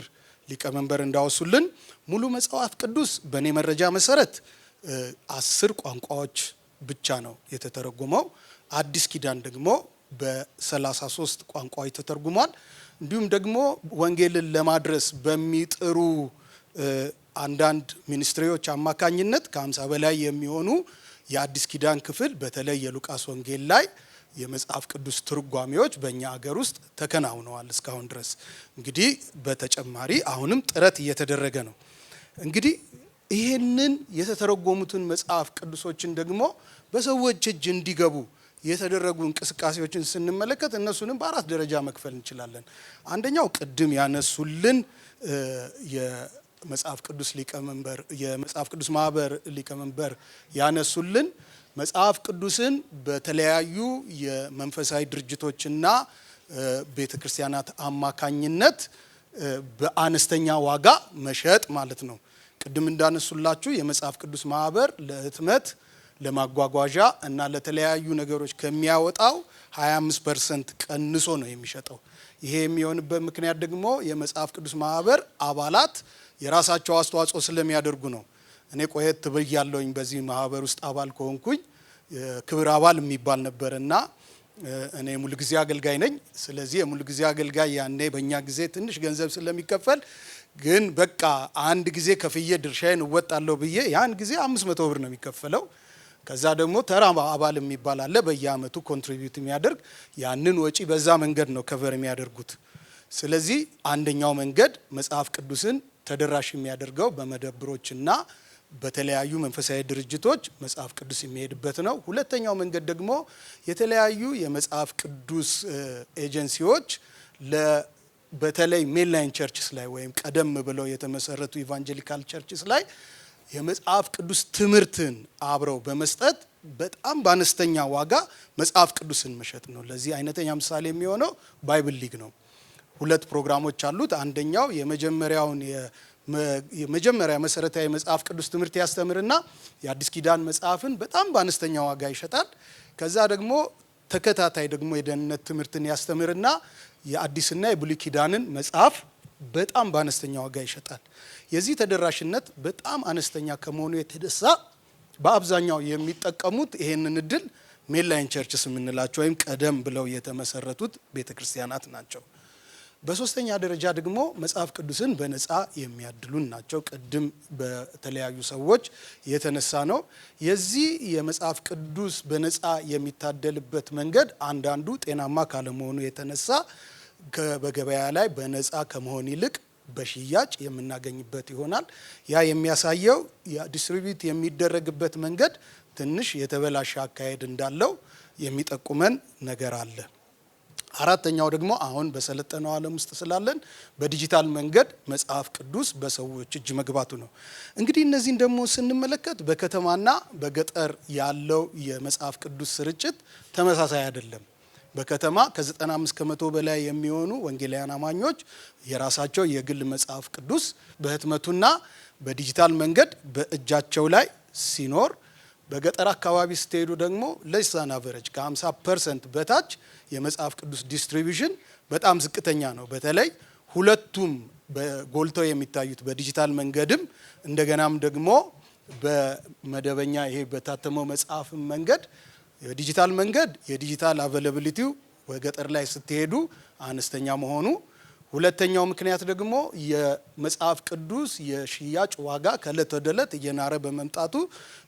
ሊቀመንበር እንዳወሱልን ሙሉ መጽሐፍ ቅዱስ በእኔ መረጃ መሰረት 10 ቋንቋዎች ብቻ ነው የተተረጎመው። አዲስ ኪዳን ደግሞ በ33 ቋንቋዎች ተተርጉሟል። እንዲሁም ደግሞ ወንጌልን ለማድረስ በሚጥሩ አንዳንድ ሚኒስትሪዎች አማካኝነት ከ50 በላይ የሚሆኑ የአዲስ ኪዳን ክፍል በተለይ የሉቃስ ወንጌል ላይ የመጽሐፍ ቅዱስ ትርጓሜዎች በእኛ ሀገር ውስጥ ተከናውነዋል እስካሁን ድረስ። እንግዲህ በተጨማሪ አሁንም ጥረት እየተደረገ ነው። እንግዲህ ይህንን የተተረጎሙትን መጽሐፍ ቅዱሶችን ደግሞ በሰዎች እጅ እንዲገቡ የተደረጉ እንቅስቃሴዎችን ስንመለከት እነሱንም በአራት ደረጃ መክፈል እንችላለን። አንደኛው ቅድም ያነሱልን የመጽሐፍ ቅዱስ ሊቀመንበር የመጽሐፍ ቅዱስ ማህበር ሊቀመንበር ያነሱልን መጽሐፍ ቅዱስን በተለያዩ የመንፈሳዊ ድርጅቶችና ቤተክርስቲያናት አማካኝነት በአነስተኛ ዋጋ መሸጥ ማለት ነው። ቅድም እንዳነሱላችሁ የመጽሐፍ ቅዱስ ማህበር ለህትመት ለማጓጓዣ እና ለተለያዩ ነገሮች ከሚያወጣው 25% ቀንሶ ነው የሚሸጠው። ይሄ የሚሆንበት ምክንያት ደግሞ የመጽሐፍ ቅዱስ ማህበር አባላት የራሳቸው አስተዋጽኦ ስለሚያደርጉ ነው። እኔ ቆየት ብያለሁኝ በዚህ ማህበር ውስጥ አባል ከሆንኩኝ ክብር አባል የሚባል ነበርና እኔ ሙሉ ጊዜ አገልጋይ ነኝ። ስለዚህ የሙሉ ጊዜ አገልጋይ ያኔ በእኛ ጊዜ ትንሽ ገንዘብ ስለሚከፈል ግን በቃ አንድ ጊዜ ከፍዬ ድርሻዬን እወጣለሁ ብዬ ያን ጊዜ 500 ብር ነው የሚከፈለው። ከዛ ደግሞ ተራ አባል የሚባል አለ በየአመቱ ኮንትሪቢዩት የሚያደርግ ያንን ወጪ በዛ መንገድ ነው ከቨር የሚያደርጉት። ስለዚህ አንደኛው መንገድ መጽሐፍ ቅዱስን ተደራሽ የሚያደርገው በመደብሮችና በተለያዩ መንፈሳዊ ድርጅቶች መጽሐፍ ቅዱስ የሚሄድበት ነው። ሁለተኛው መንገድ ደግሞ የተለያዩ የመጽሐፍ ቅዱስ ኤጀንሲዎች በተለይ ሜንላይን ቸርችስ ላይ ወይም ቀደም ብለው የተመሰረቱ ኢቫንጀሊካል ቸርችስ ላይ የመጽሐፍ ቅዱስ ትምህርትን አብረው በመስጠት በጣም በአነስተኛ ዋጋ መጽሐፍ ቅዱስን መሸጥ ነው። ለዚህ አይነተኛ ምሳሌ የሚሆነው ባይብል ሊግ ነው። 2 ፕሮግራሞች አሉት። አንደኛው የመጀመሪያ መሰረታዊ መጽሐፍ ቅዱስ ትምህርት ያስተምርና የአዲስ ኪዳን መጽሐፍን በጣም በአነስተኛ ዋጋ ይሸጣል። ከዛ ደግሞ ተከታታይ ደግሞ የደህንነት ትምህርትን ያስተምርና የአዲስና የብሉይ ኪዳንን መጽሐፍ በጣም በአነስተኛ ዋጋ ይሸጣል። የዚህ ተደራሽነት በጣም አነስተኛ ከመሆኑ የተነሳ በአብዛኛው የሚጠቀሙት ይሄንን እድል ሜንላይን ቸርችስ የምንላቸው ወይም ቀደም ብለው የተመሰረቱት ቤተክርስቲያናት ናቸው። በሶስተኛ ደረጃ ደግሞ መጽሐፍ ቅዱስን በነፃ የሚያድሉን ናቸው። ቅድም በተለያዩ ሰዎች የተነሳ ነው። የዚህ የመጽሐፍ ቅዱስ በነፃ የሚታደልበት መንገድ አንዳንዱ ጤናማ ካለመሆኑ የተነሳ በገበያ ላይ በነፃ ከመሆን ይልቅ በሽያጭ የምናገኝበት ይሆናል። ያ የሚያሳየው ዲስትሪቢዩት የሚደረግበት መንገድ ትንሽ የተበላሸ አካሄድ እንዳለው የሚጠቁመን ነገር አለ። አራተኛው ደግሞ አሁን በሰለጠነው ዓለም ውስጥ ስላለን በዲጂታል መንገድ መጽሐፍ ቅዱስ በሰዎች እጅ መግባቱ ነው። እንግዲህ እነዚህን ደግሞ ስንመለከት በከተማና በገጠር ያለው የመጽሐፍ ቅዱስ ስርጭት ተመሳሳይ አይደለም። በከተማ ከ95% በላይ የሚሆኑ ወንጌላውያን አማኞች የራሳቸው የግል መጽሐፍ ቅዱስ በህትመቱና በዲጂታል መንገድ በእጃቸው ላይ ሲኖር፣ በገጠር አካባቢ ስትሄዱ ደግሞ ለሳን አቨሬጅ ከ50% በታች የመጽሐፍ ቅዱስ ዲስትሪቢዩሽን በጣም ዝቅተኛ ነው። በተለይ ሁለቱም ጎልተው የሚታዩት በዲጂታል መንገድም እንደገናም ደግሞ በመደበኛ ይሄ በታተመው መጽሐፍ መንገድ የዲጂታል መንገድ የዲጂታል አቬላቢሊቲው በገጠር ላይ ስትሄዱ አነስተኛ መሆኑ፣ ሁለተኛው ምክንያት ደግሞ የመጽሐፍ ቅዱስ የሽያጭ ዋጋ ከእለት ወደ እለት እየናረ በመምጣቱ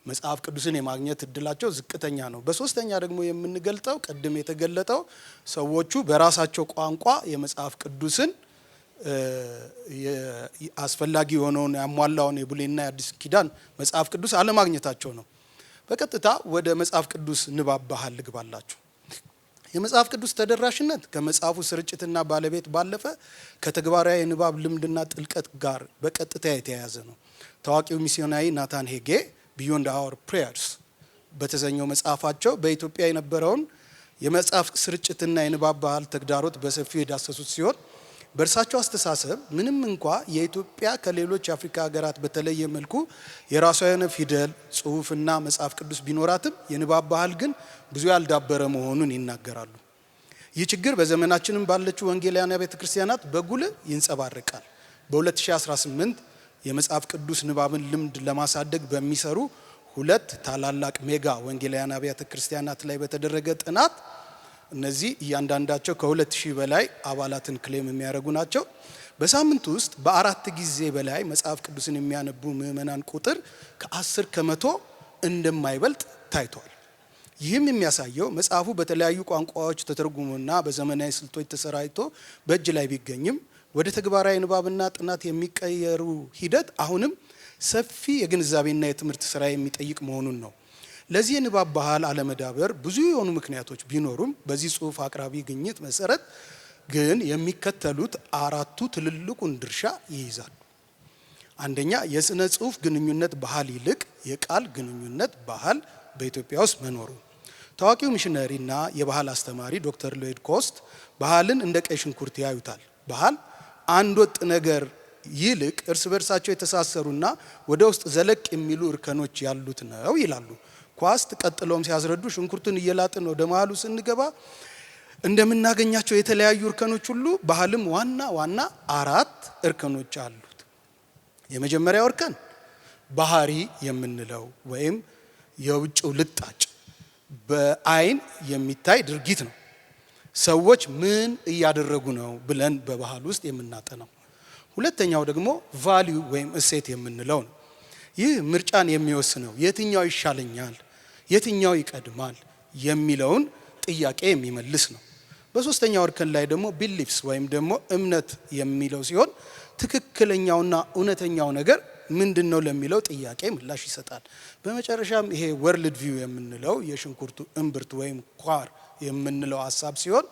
መጽሐፍ ቅዱስን የማግኘት እድላቸው ዝቅተኛ ነው። በሶስተኛ ደግሞ የምንገልጠው ቅድም የተገለጠው ሰዎቹ በራሳቸው ቋንቋ የመጽሐፍ ቅዱስን አስፈላጊ የሆነውን ያሟላውን የብሉይና የአዲስ ኪዳን መጽሐፍ ቅዱስ አለማግኘታቸው ነው። በቀጥታ ወደ መጽሐፍ ቅዱስ ንባብ ባህል ልግባላችሁ። የመጽሐፍ ቅዱስ ተደራሽነት ከመጽሐፉ ስርጭትና ባለቤት ባለፈ ከተግባራዊ የንባብ ልምድና ጥልቀት ጋር በቀጥታ የተያያዘ ነው። ታዋቂው ሚስዮናዊ ናታን ሄጌ ቢዮንድ አወር ፕሬየርስ በተሰኘው መጽሐፋቸው በኢትዮጵያ የነበረውን የመጽሐፍ ስርጭትና የንባብ ባህል ተግዳሮት በሰፊው የዳሰሱት ሲሆን በእርሳቸው አስተሳሰብ ምንም እንኳ የኢትዮጵያ ከሌሎች የአፍሪካ ሀገራት በተለየ መልኩ የራሷ የሆነ ፊደል፣ ጽሑፍና መጽሐፍ ቅዱስ ቢኖራትም የንባብ ባህል ግን ብዙ ያልዳበረ መሆኑን ይናገራሉ። ይህ ችግር በዘመናችንም ባለችው ወንጌላውያን ቤተ ክርስቲያናት በጉልህ ይንጸባረቃል። በ2018 የመጽሐፍ ቅዱስ ንባብን ልምድ ለማሳደግ በሚሰሩ 2 ታላላቅ ሜጋ ወንጌላውያን አብያተ ክርስቲያናት ላይ በተደረገ ጥናት እነዚህ እያንዳንዳቸው ከ2000 በላይ አባላትን ክሌም የሚያደርጉ ናቸው። በሳምንት ውስጥ በ4 ጊዜ በላይ መጽሐፍ ቅዱስን የሚያነቡ ምዕመናን ቁጥር ከ10% እንደማይበልጥ ታይቷል። ይህም የሚያሳየው መጽሐፉ በተለያዩ ቋንቋዎች ተተርጉሞና በዘመናዊ ስልቶች ተሰራጭቶ በእጅ ላይ ቢገኝም ወደ ተግባራዊ ንባብና ጥናት የሚቀየሩ ሂደት አሁንም ሰፊ የግንዛቤና የትምህርት ስራ የሚጠይቅ መሆኑን ነው። ለዚህ የንባብ ባህል አለመዳበር ብዙ የሆኑ ምክንያቶች ቢኖሩም በዚህ ጽሑፍ አቅራቢ ግኝት መሰረት ግን የሚከተሉት አራቱ ትልልቁን ድርሻ ይይዛሉ። አንደኛ፣ የሥነ ጽሑፍ ግንኙነት ባህል ይልቅ የቃል ግንኙነት ባህል በኢትዮጵያ ውስጥ መኖሩ። ታዋቂው ሚሽነሪና የባህል አስተማሪ ዶክተር ሎይድ ኮስት ባህልን እንደ ቀይ ሽንኩርት ያዩታል። ባህል አንድ ወጥ ነገር ይልቅ እርስ በርሳቸው የተሳሰሩና ወደ ውስጥ ዘለቅ የሚሉ እርከኖች ያሉት ነው ይላሉ ኳስት። ቀጥለውም ሲያስረዱ ሽንኩርቱን እየላጥን ወደ መሃሉ ስንገባ እንደምናገኛቸው የተለያዩ እርከኖች ሁሉ ባህልም ዋና ዋና አራት እርከኖች አሉት። የመጀመሪያው እርከን ባህሪ የምንለው ወይም የውጭው ልጣጭ በአይን የሚታይ ድርጊት ነው። ሰዎች ምን እያደረጉ ነው ብለን በባህል ውስጥ የምናጠናው። ሁለተኛው ደግሞ ቫልዩ ወይም እሴት የምንለው ነው። ይህ ምርጫን የሚወስነው የትኛው ይሻለኛል፣ የትኛው ይቀድማል የሚለውን ጥያቄ የሚመልስ ነው። በሶስተኛው እርከን ላይ ደግሞ ቢሊፍስ ወይም ደግሞ እምነት የሚለው ሲሆን ትክክለኛውና እውነተኛው ነገር ምንድነው ለሚለው ጥያቄ ምላሽ ይሰጣል። በመጨረሻም ይሄ ወርልድ ቪው የምንለው የሽንኩርቱ እምብርት ወይም ኳር የምንለው ሐሳብ ሲሆን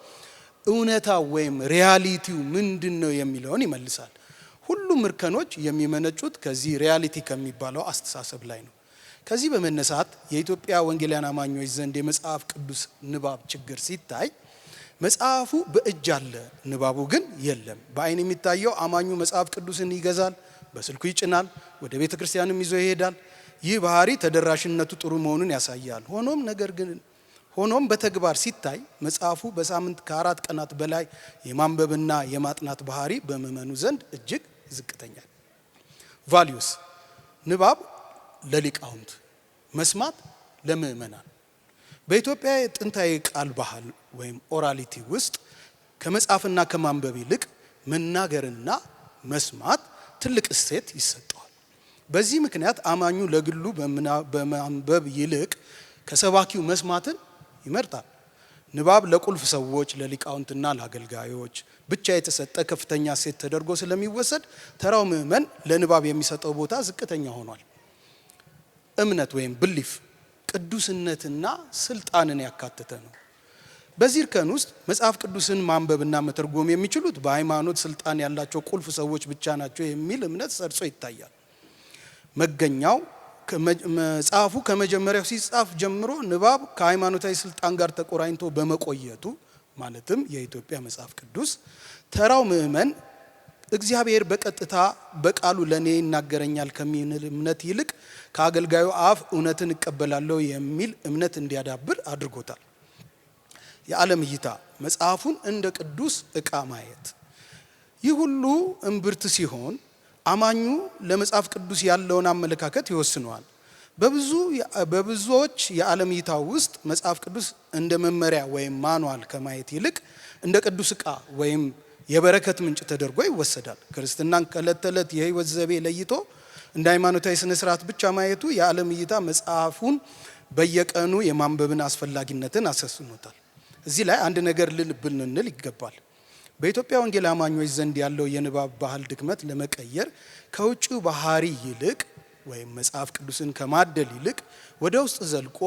እውነታው ወይም ሪያሊቲው ምንድነው የሚለውን ይመልሳል። ሁሉም እርከኖች የሚመነጩት ከዚህ ሪያሊቲ ከሚባለው አስተሳሰብ ላይ ነው። ከዚህ በመነሳት የኢትዮጵያ ወንጌላውያን አማኞች ዘንድ የመጽሐፍ ቅዱስ ንባብ ችግር ሲታይ መጽሐፉ በእጅ አለ፣ ንባቡ ግን የለም። በአይን የሚታየው አማኙ መጽሐፍ ቅዱስን ይገዛል፣ በስልኩ ይጭናል፣ ወደ ቤተ ክርስቲያንም ይዞ ይሄዳል። ይህ ባህሪ ተደራሽነቱ ጥሩ መሆኑን ያሳያል። ሆኖም በተግባር ሲታይ መጽሐፉ በሳምንት ከ4 ቀናት በላይ የማንበብና የማጥናት ባህሪ በምዕመኑ ዘንድ እጅግ ዝቅተኛ። ቫልዩስ ንባብ ለሊቃውንት፣ መስማት ለምዕመናን። በኢትዮጵያ የጥንታዊ ቃል ባህል ወይም ኦራሊቲ ውስጥ ከመጻፍና ከማንበብ ይልቅ መናገርና መስማት ትልቅ እሴት ይሰጠዋል። በዚህ ምክንያት አማኙ ለግሉ በማንበብ ይልቅ ከሰባኪው መስማትን ይመርጣል። ንባብ ለቁልፍ ሰዎች፣ ለሊቃውንትና ለአገልጋዮች ብቻ የተሰጠ ከፍተኛ እሴት ተደርጎ ስለሚወሰድ ተራው ምዕመን ለንባብ የሚሰጠው ቦታ ዝቅተኛ ሆኗል። እምነት ወይም ብሊፍ ቅዱስነትና ስልጣንን ያካተተ ነው። በዚህ እርከን ውስጥ መጽሐፍ ቅዱስን ማንበብና መተርጎም የሚችሉት በሃይማኖት ስልጣን ያላቸው ቁልፍ ሰዎች ብቻ ናቸው የሚል እምነት ሰርጾ ይታያል። መገኛው መጽሐፉ ከመጀመሪያው ሲጻፍ ጀምሮ ንባብ ከሃይማኖታዊ ስልጣን ጋር ተቆራኝቶ በመቆየቱ ማለትም የኢትዮጵያ መጽሐፍ ቅዱስ ተራው ምዕመን እግዚአብሔር በቀጥታ በቃሉ ለኔ ይናገረኛል ከሚል እምነት ይልቅ ከአገልጋዩ አፍ እውነትን እቀበላለሁ የሚል እምነት እንዲያዳብር አድርጎታል። የዓለም እይታ መጽሐፉን እንደ ቅዱስ ዕቃ ማየት። ይህ ሁሉ እምብርት ሲሆን አማኙ ለመጽሐፍ ቅዱስ ያለውን አመለካከት ይወስነዋል። በብዙዎች የዓለም እይታ ውስጥ መጽሐፍ ቅዱስ እንደ መመሪያ ወይም ማኑዋል ከማየት ይልቅ እንደ ቅዱስ ዕቃ ወይም የበረከት ምንጭ ተደርጎ ይወሰዳል። ክርስትናን ከዕለት ተዕለት የህይወት ዘይቤ ለይቶ እንደ ሃይማኖታዊ ስነ ስርዓት ብቻ ማየቱ የዓለም እይታ መጽሐፉን በየቀኑ የማንበብን አስፈላጊነትን አሰስኖታል። እዚህ ላይ አንድ ነገር ልንል ይገባል። በኢትዮጵያ ወንጌል አማኞች ዘንድ ያለው የንባብ ባህል ድክመት ለመቀየር ከውጭው ባህሪ ይልቅ ወይም መጽሐፍ ቅዱስን ከማደል ይልቅ ወደ ውስጥ ዘልቆ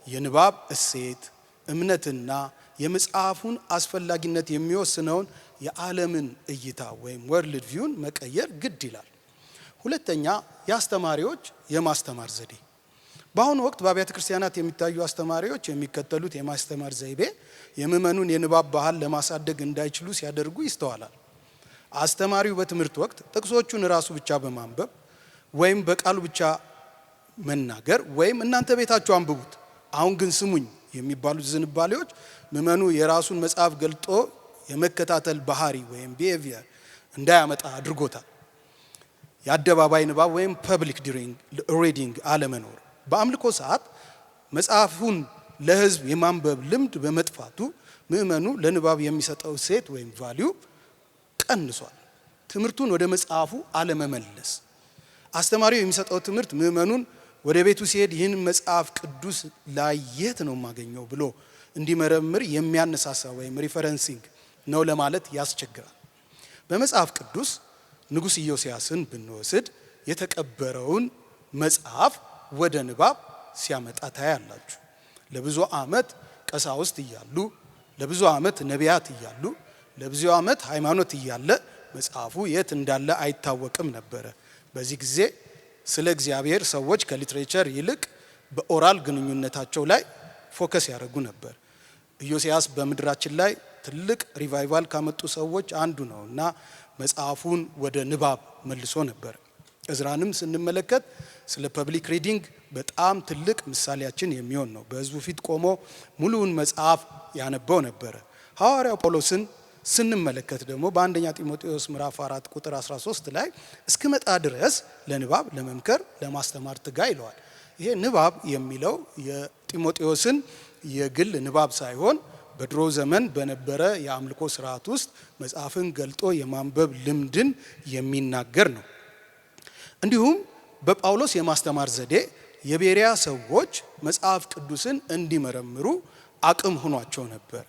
የንባብ እሴት፣ እምነትና የመጽሐፉን አስፈላጊነት የሚወስነውን የዓለምን እይታ ወይም ወርልድ ቪውን መቀየር ግድ ይላል። ሁለተኛ፣ የአስተማሪዎች የማስተማር ዘዴ። በአሁኑ ወቅት በአብያተ ክርስቲያናት የሚታዩ አስተማሪዎች የሚከተሉት የማስተማር ዘይቤ የምዕመኑን የንባብ ባህል ለማሳደግ እንዳይችሉ ሲያደርጉ ይስተዋላል። አስተማሪው በትምህርት ወቅት ጥቅሶቹን ራሱ ብቻ በማንበብ ወይም በቃሉ ብቻ መናገር ወይም እናንተ ቤታችሁ አንብቡት አሁን ግን ስሙኝ የሚባሉት ዝንባሌዎች ምዕመኑ የራሱን መጽሐፍ ገልጦ የመከታተል ባህሪ ወይም ቢሄቪየር እንዳያመጣ አድርጎታል። የአደባባይ ንባብ ወይም ፐብሊክ ሪዲንግ አለመኖር። በአምልኮ ሰዓት መጽሐፉን ለሕዝብ የማንበብ ልምድ በመጥፋቱ ምዕመኑ ለንባብ የሚሰጠው ሴት ወይም ቫልዩ ቀንሷል። ትምህርቱን ወደ መጽሐፉ አለመመለስ። አስተማሪው የሚሰጠው ትምህርት ምዕመኑን ወደ ቤቱ ሲሄድ ይህን መጽሐፍ ቅዱስ ላይ የት ነው የማገኘው ብሎ እንዲመረምር የሚያነሳሳ ወይም ሪፈረንሲንግ ነው ለማለት ያስቸግራል። በመጽሐፍ ቅዱስ ንጉሥ ኢዮስያስን ብንወስድ የተቀበረውን መጽሐፍ ወደ ንባብ ሲያመጣ ታያላችሁ። ለብዙ ዓመት ቀሳውስት እያሉ፣ ለብዙ ዓመት ነቢያት እያሉ፣ ለብዙ ዓመት ሃይማኖት እያለ መጽሐፉ የት እንዳለ አይታወቅም ነበረ። በዚህ ጊዜ ስለ እግዚአብሔር ሰዎች ከሊትሬቸር ይልቅ በኦራል ግንኙነታቸው ላይ ፎከስ ያደርጉ ነበር። ኢዮስያስ በምድራችን ላይ ትልቅ ሪቫይቫል ካመጡ ሰዎች አንዱ ነው እና መጽሐፉን ወደ ንባብ መልሶ ነበር። እዝራንም ስንመለከት ስለ ፐብሊክ ሪዲንግ በጣም ትልቅ ምሳሌያችን የሚሆን ነው። በሕዝቡ ፊት ቆሞ ሙሉውን መጽሐፍ ያነበው ነበረ። ሐዋርያው ጳውሎስን ስንመለከት ደግሞ በአንደኛ ጢሞቴዎስ ምዕራፍ 4 ቁጥር 13 ላይ እስክመጣ ድረስ ለንባብ፣ ለመምከር፣ ለማስተማር ትጋ ይለዋል። ይሄ ንባብ የሚለው የጢሞቴዎስን የግል ንባብ ሳይሆን በድሮ ዘመን በነበረ የአምልኮ ስርዓት ውስጥ መጽሐፍን ገልጦ የማንበብ ልምድን የሚናገር ነው። እንዲሁም በጳውሎስ የማስተማር ዘዴ የቤሪያ ሰዎች መጽሐፍ ቅዱስን እንዲመረምሩ አቅም ሆኗቸው ነበር።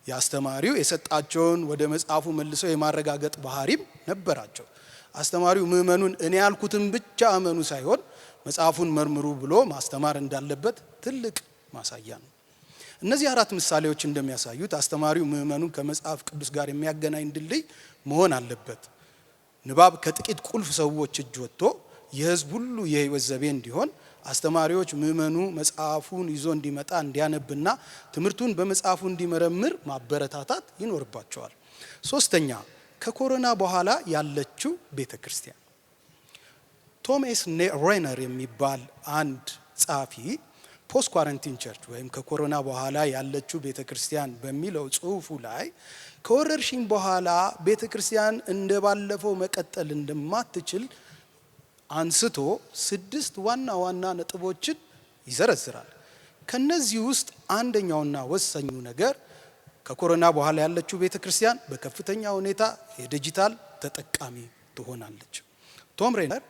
የአስተማሪው የሰጣቸውን ወደ መጽሐፉ መልሰው የማረጋገጥ ባህሪም ነበራቸው። አስተማሪው ምዕመኑን እኔ ያልኩትን ብቻ እመኑ ሳይሆን መጽሐፉን መርምሩ ብሎ ማስተማር እንዳለበት ትልቅ ማሳያ ነው። እነዚህ አራት ምሳሌዎች እንደሚያሳዩት አስተማሪው ምዕመኑን ከመጽሐፍ ቅዱስ ጋር የሚያገናኝ ድልድይ መሆን አለበት። ንባብ ከጥቂት ቁልፍ ሰዎች እጅ ወጥቶ የሕዝብ ሁሉ የሕይወት ዘይቤ እንዲሆን አስተማሪዎች ምዕመኑ መጽሐፉን ይዞ እንዲመጣ እንዲያነብና ትምህርቱን በመጽሐፉ እንዲመረምር ማበረታታት ይኖርባቸዋል። ሶስተኛ፣ ከኮሮና በኋላ ያለችው ቤተ ክርስቲያን። ቶማስ ሬነር የሚባል አንድ ጸሐፊ ፖስት ኳረንቲን ቸርች ወይም ከኮሮና በኋላ ያለችው ቤተ ክርስቲያን በሚለው ጽሑፉ ላይ ከወረርሽኝ በኋላ ቤተ ክርስቲያን እንደባለፈው መቀጠል እንደማትችል አንስቶ 6 ዋና ዋና ነጥቦችን ይዘረዝራል። ከነዚህ ውስጥ አንደኛውና ወሳኙ ነገር ከኮሮና በኋላ ያለችው ቤተ ክርስቲያን በከፍተኛ ሁኔታ የዲጂታል ተጠቃሚ ትሆናለች። ቶም ሬነር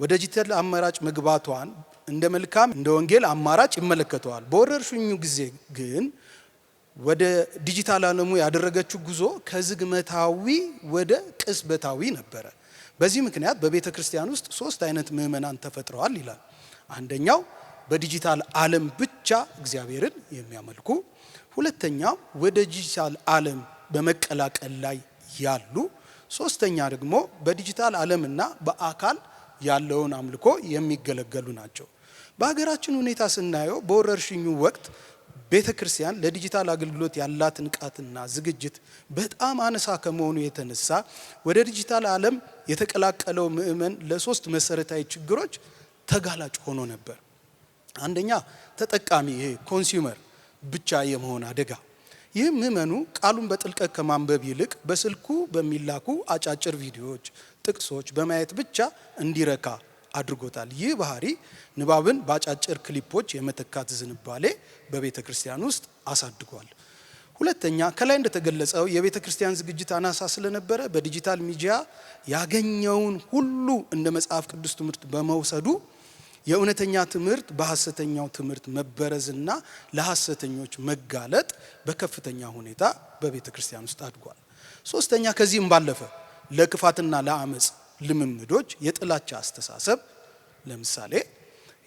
ወደ ዲጂታል አማራጭ መግባቷን እንደ መልካም እንደ ወንጌል አማራጭ ይመለከተዋል። በወረርሽኙ ጊዜ ግን ወደ ዲጂታል ዓለሙ ያደረገችው ጉዞ ከዝግመታዊ ወደ ቅጽበታዊ ነበረ። በዚህ ምክንያት በቤተ ክርስቲያን ውስጥ 3 አይነት ምዕመናን ተፈጥረዋል ይላል። አንደኛው በዲጂታል ዓለም ብቻ እግዚአብሔርን የሚያመልኩ፣ ሁለተኛው ወደ ዲጂታል ዓለም በመቀላቀል ላይ ያሉ፣ ሶስተኛ ደግሞ በዲጂታል ዓለምና በአካል ያለውን አምልኮ የሚገለገሉ ናቸው። በሀገራችን ሁኔታ ስናየው በወረርሽኙ ወቅት ቤተ ክርስቲያን ለዲጂታል አገልግሎት ያላት ንቃትና ዝግጅት በጣም አነሳ ከመሆኑ የተነሳ ወደ ዲጂታል ዓለም የተቀላቀለው ምዕመን ለ3 መሰረታዊ ችግሮች ተጋላጭ ሆኖ ነበር። አንደኛ ተጠቃሚ ይሄ ኮንሱመር ብቻ የመሆን አደጋ። ይህ ምዕመኑ ቃሉን በጥልቀት ከማንበብ ይልቅ በስልኩ በሚላኩ አጫጭር ቪዲዮዎች፣ ጥቅሶች በማየት ብቻ እንዲረካ አድርጎታል። ይህ ባህሪ ንባብን በአጫጭር ክሊፖች የመተካት ዝንባሌ በቤተ ክርስቲያን ውስጥ አሳድጓል። ሁለተኛ ከላይ እንደተገለጸው የቤተ ክርስቲያን ዝግጅት አናሳ ስለነበረ በዲጂታል ሚዲያ ያገኘውን ሁሉ እንደ መጽሐፍ ቅዱስ ትምህርት በመውሰዱ የእውነተኛ ትምህርት በሐሰተኛው ትምህርት መበረዝና ለሐሰተኞች መጋለጥ በከፍተኛ ሁኔታ በቤተ ክርስቲያን ውስጥ አድጓል። ሶስተኛ ከዚህም ባለፈ ለክፋትና ለአመጽ ልምምዶች የጥላቻ አስተሳሰብ፣ ለምሳሌ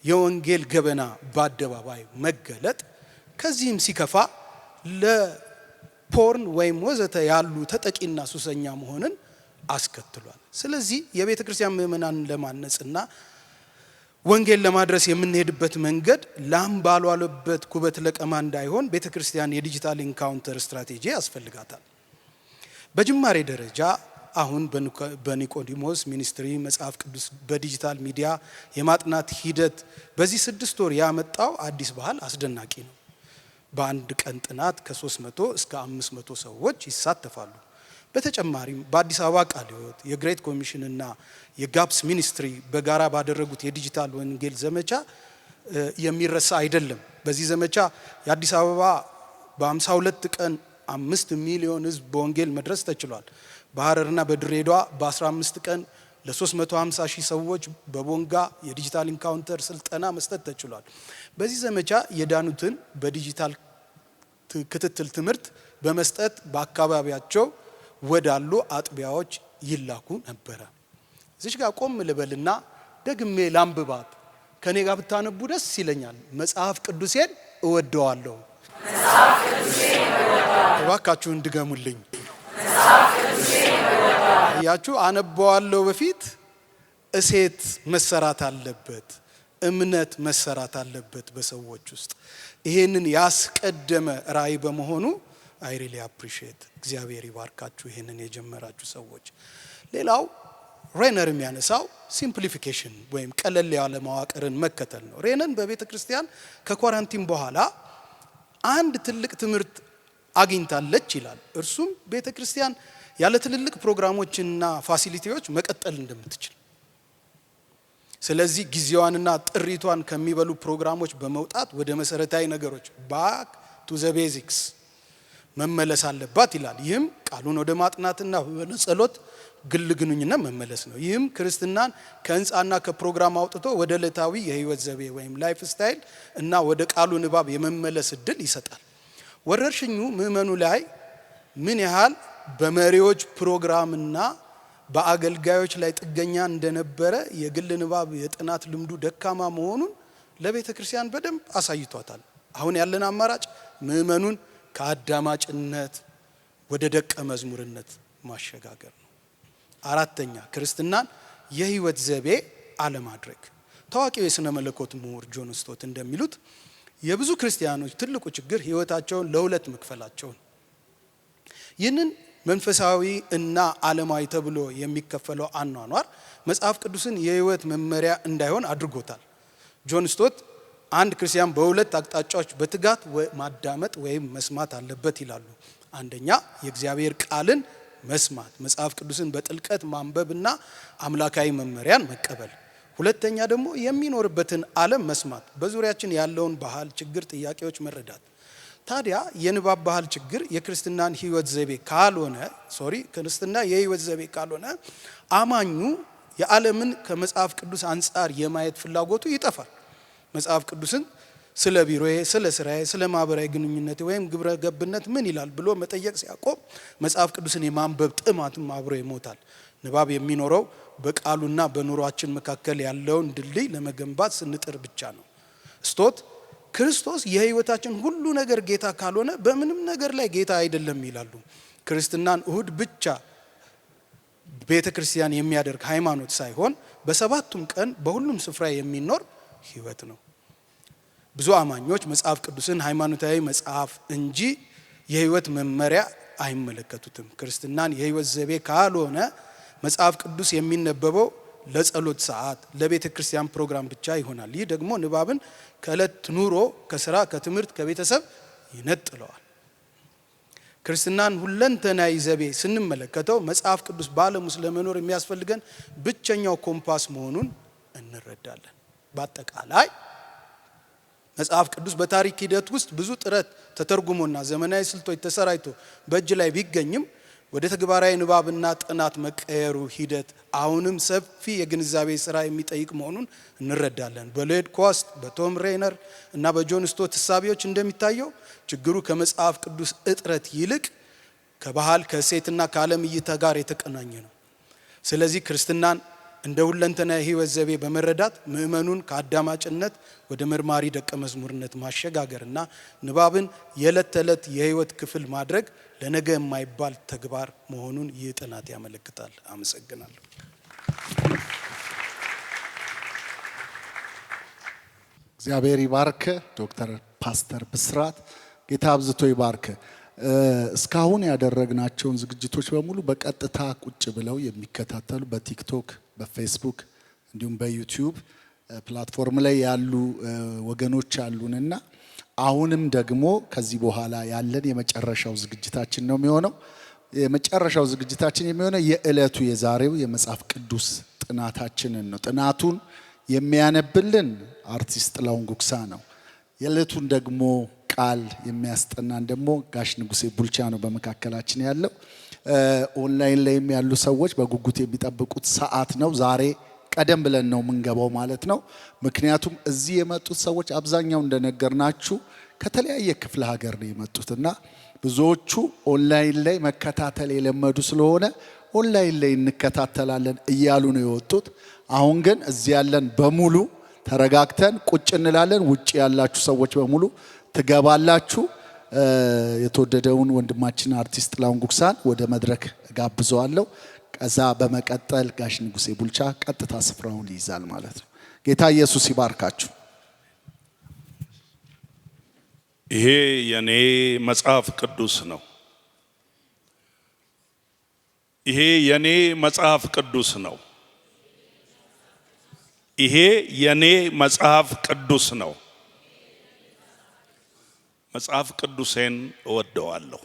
የወንጌል ገበና በአደባባይ መገለጥ፣ ከዚህም ሲከፋ ለፖርን ወይም ወዘተ ያሉ ተጠቂና ሱሰኛ መሆንን አስከትሏል። ስለዚህ የቤተ ክርስቲያን ምዕመናንን ለማነጽና ወንጌል ለማድረስ የምንሄድበት መንገድ ላም ባልዋለበት ኩበት ለቀማ እንዳይሆን ቤተ ክርስቲያን የዲጂታል ኢንካውንተር ስትራቴጂ ያስፈልጋታል። በጅማሬ ደረጃ አሁን በኒቆዲሞስ ሚኒስትሪ መጽሐፍ ቅዱስ በዲጂታል ሚዲያ የማጥናት ሂደት በዚህ 6 ወር ያመጣው አዲስ ባህል አስደናቂ ነው። በአንድ ቀን ጥናት ከ300 እስከ 500 ሰዎች ይሳተፋሉ። በተጨማሪም በአዲስ አበባ ቃለ ሕይወት የግሬት ኮሚሽን እና የጋፕስ ሚኒስትሪ በጋራ ባደረጉት የዲጂታል ወንጌል ዘመቻ የሚረሳ አይደለም። በዚህ ዘመቻ የአዲስ አበባ በ52 ቀን 5 ሚሊዮን ሕዝብ በወንጌል መድረስ ተችሏል። በሐረርና በድሬዳዋ በ15 ቀን ለ350 ሺህ ሰዎች በቦንጋ የዲጂታል ኢንካውንተር ስልጠና መስጠት ተችሏል። በዚህ ዘመቻ የዳኑትን በዲጂታል ክትትል ትምህርት በመስጠት በአካባቢያቸው ወዳሉ አጥቢያዎች ይላኩ ነበረ። እዚህ ጋር ቆም ልበልና ደግሜ ላንብባት። ከኔ ጋር ብታነቡ ደስ ይለኛል። መጽሐፍ ቅዱሴን እወደዋለሁ። እባካችሁን ድገሙልኝ። ያችሁ አነበዋለሁ በፊት እሴት መሰራት አለበት፣ እምነት መሰራት አለበት በሰዎች ውስጥ። ይሄንን ያስቀደመ ራእይ በመሆኑ አይ ሪሊ አፕሪሺየት። እግዚአብሔር ይባርካችሁ ይሄንን የጀመራችሁ ሰዎች። ሌላው ሬነር የሚያነሳው ሲምፕሊፊኬሽን ወይም ቀለል ያለ መዋቅርን መከተል ነው። ሬነን በቤተ ክርስቲያን ከኳራንቲን በኋላ አንድ ትልቅ ትምህርት አግኝታለች ይላል። እርሱም ቤተ ክርስቲያን ያለ ትልልቅ ፕሮግራሞችና ፋሲሊቲዎች መቀጠል እንደምትችል፣ ስለዚህ ጊዜዋንና ጥሪቷን ከሚበሉ ፕሮግራሞች በመውጣት ወደ መሰረታዊ ነገሮች ባክ ቱ ዘ ቤዚክስ መመለስ አለባት ይላል። ይህም ቃሉን ወደ ማጥናትና ወደ ጸሎት ግል ግንኙነት መመለስ ነው። ይህም ክርስትናን ከህንጻና ከፕሮግራም አውጥቶ ወደ ዕለታዊ የህይወት ዘይቤ ወይም ላይፍ ስታይል እና ወደ ቃሉ ንባብ የመመለስ እድል ይሰጣል። ወረርሽኙ ምእመኑ ላይ ምን ያህል በመሪዎች ፕሮግራምና በአገልጋዮች ላይ ጥገኛ እንደነበረ የግል ንባብ የጥናት ልምዱ ደካማ መሆኑን ለቤተ ክርስቲያን በደንብ አሳይቷታል። አሁን ያለን አማራጭ ምእመኑን ከአዳማጭነት ወደ ደቀ መዝሙርነት ማሸጋገር ነው። አራተኛ ክርስትናን የህይወት ዘይቤ አለማድረግ። ታዋቂው የሥነ መለኮት ምሁር ጆን ስቶት እንደሚሉት የብዙ ክርስቲያኖች ትልቁ ችግር ህይወታቸውን ለሁለት መክፈላቸው ነው። ይህንን መንፈሳዊ እና ዓለማዊ ተብሎ የሚከፈለው አኗኗር መጽሐፍ ቅዱስን የህይወት መመሪያ እንዳይሆን አድርጎታል። ጆን ስቶት አንድ ክርስቲያን በሁለት አቅጣጫዎች በትጋት ማዳመጥ ወይም መስማት አለበት ይላሉ። አንደኛ የእግዚአብሔር ቃልን መስማት፣ መጽሐፍ ቅዱስን በጥልቀት ማንበብና አምላካዊ መመሪያን መቀበል። ሁለተኛ ደግሞ የሚኖርበትን ዓለም መስማት፣ በዙሪያችን ያለውን ባህል፣ ችግር፣ ጥያቄዎች መረዳት። ታዲያ የንባብ ባህል ችግር የክርስትናን ህይወት ዘይቤ ካልሆነ ክርስትና የህይወት ዘይቤ ካልሆነ አማኙ የዓለምን ከመጽሐፍ ቅዱስ አንጻር የማየት ፍላጎቱ ይጠፋል። መጽሐፍ ቅዱስን ስለ ቢሮዬ፣ ስለ ስራዬ፣ ስለ ማህበራዊ ግንኙነት ወይም ግብረ ገብነት ምን ይላል ብሎ መጠየቅ ሲያቆም መጽሐፍ ቅዱስን የማንበብ ጥማትም አብሮ ይሞታል። ንባብ የሚኖረው በቃሉና በኑሯችን መካከል ያለውን ድልድይ ለመገንባት ስንጥር ብቻ ነው። ስቶት ክርስቶስ የህይወታችን ሁሉ ነገር ጌታ ካልሆነ በምንም ነገር ላይ ጌታ አይደለም ይላሉ። ክርስትናን እሁድ ብቻ ቤተ ክርስቲያን የሚያደርግ ሃይማኖት ሳይሆን በሰባቱም ቀን በሁሉም ስፍራ የሚኖር ህይወት ነው። ብዙ አማኞች መጽሐፍ ቅዱስን ሃይማኖታዊ መጽሐፍ እንጂ የህይወት መመሪያ አይመለከቱትም። ክርስትናን የህይወት ዘይቤ ካልሆነ መጽሐፍ ቅዱስ የሚነበበው ለጸሎት ሰዓት፣ ለቤተ ክርስቲያን ፕሮግራም ብቻ ይሆናል። ይህ ደግሞ ንባብን ከዕለት ኑሮ፣ ከስራ፣ ከትምህርት፣ ከቤተሰብ ይነጥለዋል። ክርስትናን ሁለንተናዊ ዘይቤ ስንመለከተው መጽሐፍ ቅዱስ በዓለም ውስጥ ለመኖር የሚያስፈልገን ብቸኛው ኮምፓስ መሆኑን እንረዳለን። በአጠቃላይ መጽሐፍ ቅዱስ በታሪክ ሂደት ውስጥ ብዙ ጥረት ተተርጉሞና ዘመናዊ ስልቶች ተሰራይቶ በእጅ ላይ ቢገኝም ወደ ተግባራዊ ንባብና ጥናት መቀየሩ ሂደት አሁንም ሰፊ የግንዛቤ ስራ የሚጠይቅ መሆኑን እንረዳለን። በሎይድ ኮስት፣ በቶም ሬነር እና በጆን ስቶት እሳቤዎች እንደሚታየው ችግሩ ከመጽሐፍ ቅዱስ እጥረት ይልቅ ከባህል፣ ከእሴትና ከዓለም እይታ ጋር የተቀናኘ ነው። ስለዚህ ክርስትናን እንደ ሁለንተና የህይወት ዘይቤ በመረዳት ምእመኑን ከአዳማጭነት ወደ መርማሪ ደቀ መዝሙርነት ማሸጋገርና ንባብን የዕለት ተዕለት የህይወት ክፍል ማድረግ ለነገ የማይባል ተግባር መሆኑን ይህ ጥናት ያመለክታል። አመሰግናለሁ። እግዚአብሔር ይባርክ። ዶክተር ፓስተር ብስራት ጌታ አብዝቶ ይባርክ። እስካሁን ያደረግናቸውን ዝግጅቶች በሙሉ በቀጥታ ቁጭ ብለው የሚከታተሉ በቲክቶክ፣ በፌስቡክ እንዲሁም በዩቲዩብ ፕላትፎርም ላይ ያሉ ወገኖች አሉንና አሁንም ደግሞ ከዚህ በኋላ ያለን የመጨረሻው ዝግጅታችን ነው የሚሆነው። የመጨረሻው ዝግጅታችን የሚሆነው የዕለቱ የዛሬው የመጽሐፍ ቅዱስ ጥናታችንን ነው። ጥናቱን የሚያነብልን አርቲስት ጥላሁን ጉግሳ ነው። የዕለቱን ደግሞ ቃል የሚያስጠናን ደግሞ ጋሽ ንጉሴ ቡልቻ ነው በመካከላችን ያለው። ኦንላይን ላይም ያሉ ሰዎች በጉጉት የሚጠብቁት ሰዓት ነው። ዛሬ ቀደም ብለን ነው የምንገባው ማለት ነው። ምክንያቱም እዚህ የመጡት ሰዎች አብዛኛው እንደነገርናችሁ ከተለያየ ክፍለ ሀገር ነው የመጡትና ብዙዎቹ ኦንላይን ላይ መከታተል የለመዱ ስለሆነ ኦንላይን ላይ እንከታተላለን እያሉ ነው የወጡት። አሁን ግን እዚህ ያለን በሙሉ ተረጋግተን ቁጭ እንላለን። ውጭ ያላችሁ ሰዎች በሙሉ ትገባላችሁ። የተወደደውን ወንድማችን አርቲስት ጥላሁን ጉግሳን ወደ መድረክ ጋብዘዋለሁ። ከዛ በመቀጠል ጋሽ ንጉሴ ቡልቻ ቀጥታ ስፍራውን ይይዛል ማለት ነው። ጌታ ኢየሱስ ይባርካችሁ። ይሄ የኔ መጽሐፍ ቅዱስ ነው። ይሄ የኔ መጽሐፍ ቅዱስ ነው። ይሄ የኔ መጽሐፍ ቅዱስ ነው። መጽሐፍ ቅዱሴን እወደዋለሁ።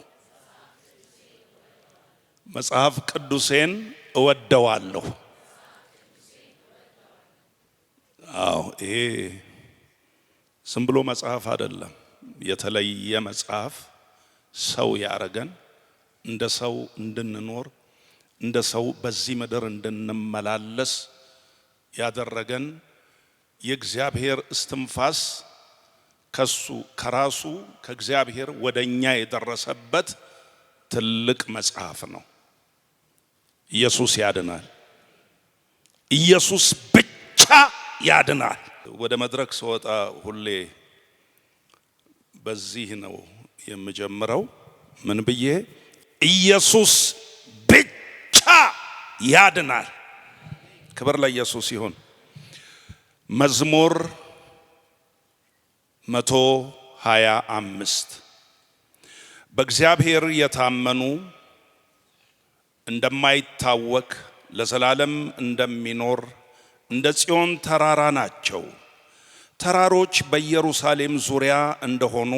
መጽሐፍ ቅዱሴን እወደዋለሁ። አዎ ይሄ ዝም ብሎ መጽሐፍ አይደለም። የተለየ መጽሐፍ ሰው ያረገን እንደ ሰው እንድንኖር እንደ ሰው በዚህ ምድር እንድንመላለስ ያደረገን የእግዚአብሔር እስትንፋስ ከራሱ ከእግዚአብሔር ወደኛ የደረሰበት ትልቅ መጽሐፍ ነው። ኢየሱስ ያድናል። ኢየሱስ ብቻ ያድናል። ወደ መድረክ ስወጣ ሁሌ በዚህ ነው የምጀምረው። ምን ብዬ? ኢየሱስ ብቻ ያድናል። ክብር ለኢየሱስ ይሁን። መዝሙር 125 በእግዚአብሔር የታመኑ እንደማይታወክ ለዘላለም እንደሚኖር እንደ ጽዮን ተራራ ናቸው። ተራሮች በኢየሩሳሌም ዙሪያ እንደሆኑ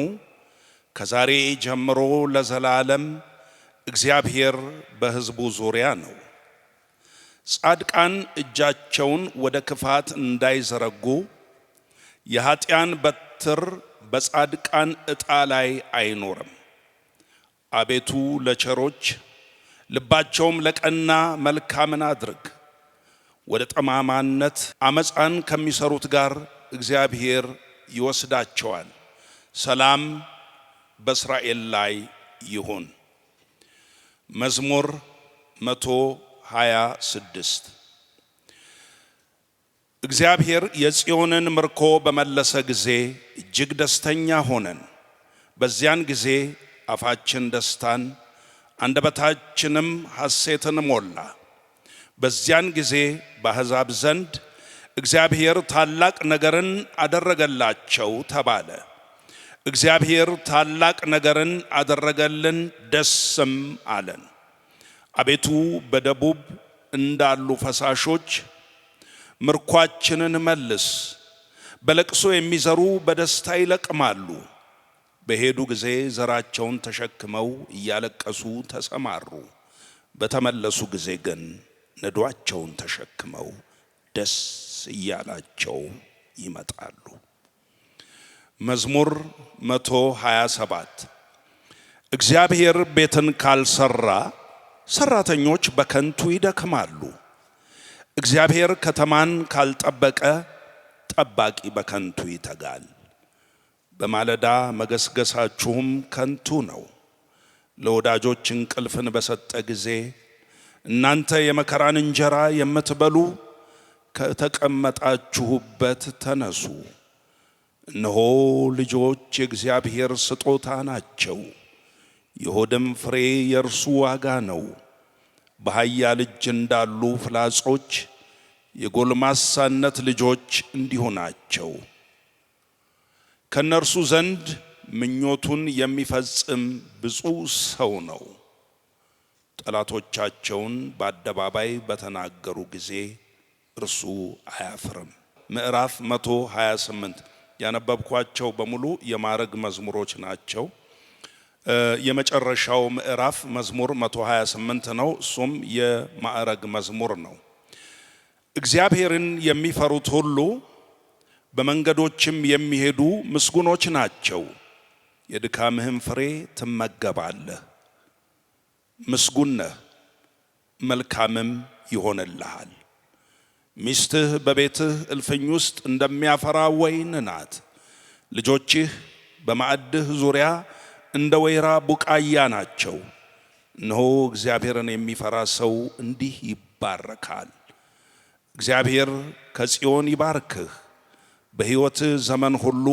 ከዛሬ ጀምሮ ለዘላለም እግዚአብሔር በሕዝቡ ዙሪያ ነው። ጻድቃን እጃቸውን ወደ ክፋት እንዳይዘረጉ የኃጢያን በትር በጻድቃን ዕጣ ላይ አይኖርም። አቤቱ ለቸሮች ልባቸውም ለቀና መልካምን አድርግ። ወደ ጠማማነት አመፃን ከሚሰሩት ጋር እግዚአብሔር ይወስዳቸዋል። ሰላም በእስራኤል ላይ ይሁን። መዝሙር 126 እግዚአብሔር የጽዮንን ምርኮ በመለሰ ጊዜ እጅግ ደስተኛ ሆነን። በዚያን ጊዜ አፋችን ደስታን አንደበታችንም ሐሴትን ሞላ። በዚያን ጊዜ በአሕዛብ ዘንድ እግዚአብሔር ታላቅ ነገርን አደረገላቸው ተባለ። እግዚአብሔር ታላቅ ነገርን አደረገልን፣ ደስም አለን። አቤቱ በደቡብ እንዳሉ ፈሳሾች ምርኳችንን መልስ። በለቅሶ የሚዘሩ በደስታ ይለቅማሉ። በሄዱ ጊዜ ዘራቸውን ተሸክመው እያለቀሱ ተሰማሩ። በተመለሱ ጊዜ ግን ነዷቸውን ተሸክመው ደስ እያላቸው ይመጣሉ። መዝሙር 127 እግዚአብሔር ቤትን ካልሰራ ሰራተኞች በከንቱ ይደክማሉ። እግዚአብሔር ከተማን ካልጠበቀ ጠባቂ በከንቱ ይተጋል። በማለዳ መገስገሳችሁም ከንቱ ነው። ለወዳጆች እንቅልፍን በሰጠ ጊዜ እናንተ የመከራን እንጀራ የምትበሉ ከተቀመጣችሁበት ተነሱ። እነሆ ልጆች የእግዚአብሔር ስጦታ ናቸው፣ የሆድም ፍሬ የእርሱ ዋጋ ነው። በኃያል እጅ እንዳሉ ፍላጾች የጎልማሳነት ልጆች እንዲሁ ናቸው። ከነርሱ ዘንድ ምኞቱን የሚፈጽም ብፁዕ ሰው ነው። ጠላቶቻቸውን በአደባባይ በተናገሩ ጊዜ እርሱ አያፍርም። ምዕራፍ 128 ያነበብኳቸው በሙሉ የማዕረግ መዝሙሮች ናቸው። የመጨረሻው ምዕራፍ መዝሙር 128 ነው። እሱም የማዕረግ መዝሙር ነው። እግዚአብሔርን የሚፈሩት ሁሉ በመንገዶችም የሚሄዱ ምስጉኖች ናቸው። የድካምህም ፍሬ ትመገባለህ። ምስጉን ነህ፣ መልካምም ይሆንልሃል። ሚስትህ በቤትህ እልፍኝ ውስጥ እንደሚያፈራ ወይን ናት። ልጆችህ በማዕድህ ዙሪያ እንደ ወይራ ቡቃያ ናቸው። እነሆ እግዚአብሔርን የሚፈራ ሰው እንዲህ ይባረካል። እግዚአብሔር ከጽዮን ይባርክህ፣ በሕይወት ዘመን ሁሉ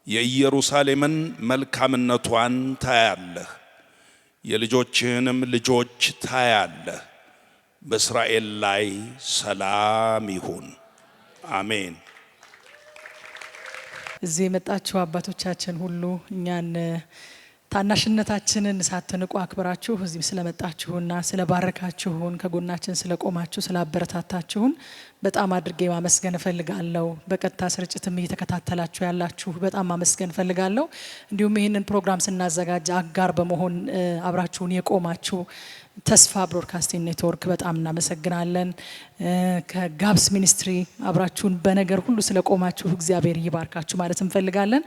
የኢየሩሳሌምን መልካምነቷን ታያለህ፣ የልጆችህንም ልጆች ታያለህ። በእስራኤል ላይ ሰላም ይሁን። አሜን። እዚህ የመጣችሁ አባቶቻችን ሁሉ እኛን ታናሽነታችንን ሳትንቁ አክብራችሁ እዚህ ስለመጣችሁና ስለባረካችሁን ከጎናችን ስለቆማችሁ ስላበረታታችሁን በጣም አድርጌ ማመስገን እፈልጋለሁ። በቀጥታ ስርጭትም እየተከታተላችሁ ያላችሁ በጣም ማመስገን እፈልጋለሁ። እንዲሁም ይህንን ፕሮግራም ስናዘጋጅ አጋር በመሆን አብራችሁን የቆማችሁ ተስፋ ብሮድካስቲንግ ኔትወርክ በጣም እናመሰግናለን። ከጋብስ ሚኒስትሪ አብራችሁን በነገር ሁሉ ስለቆማችሁ እግዚአብሔር ይባርካችሁ ማለት እንፈልጋለን።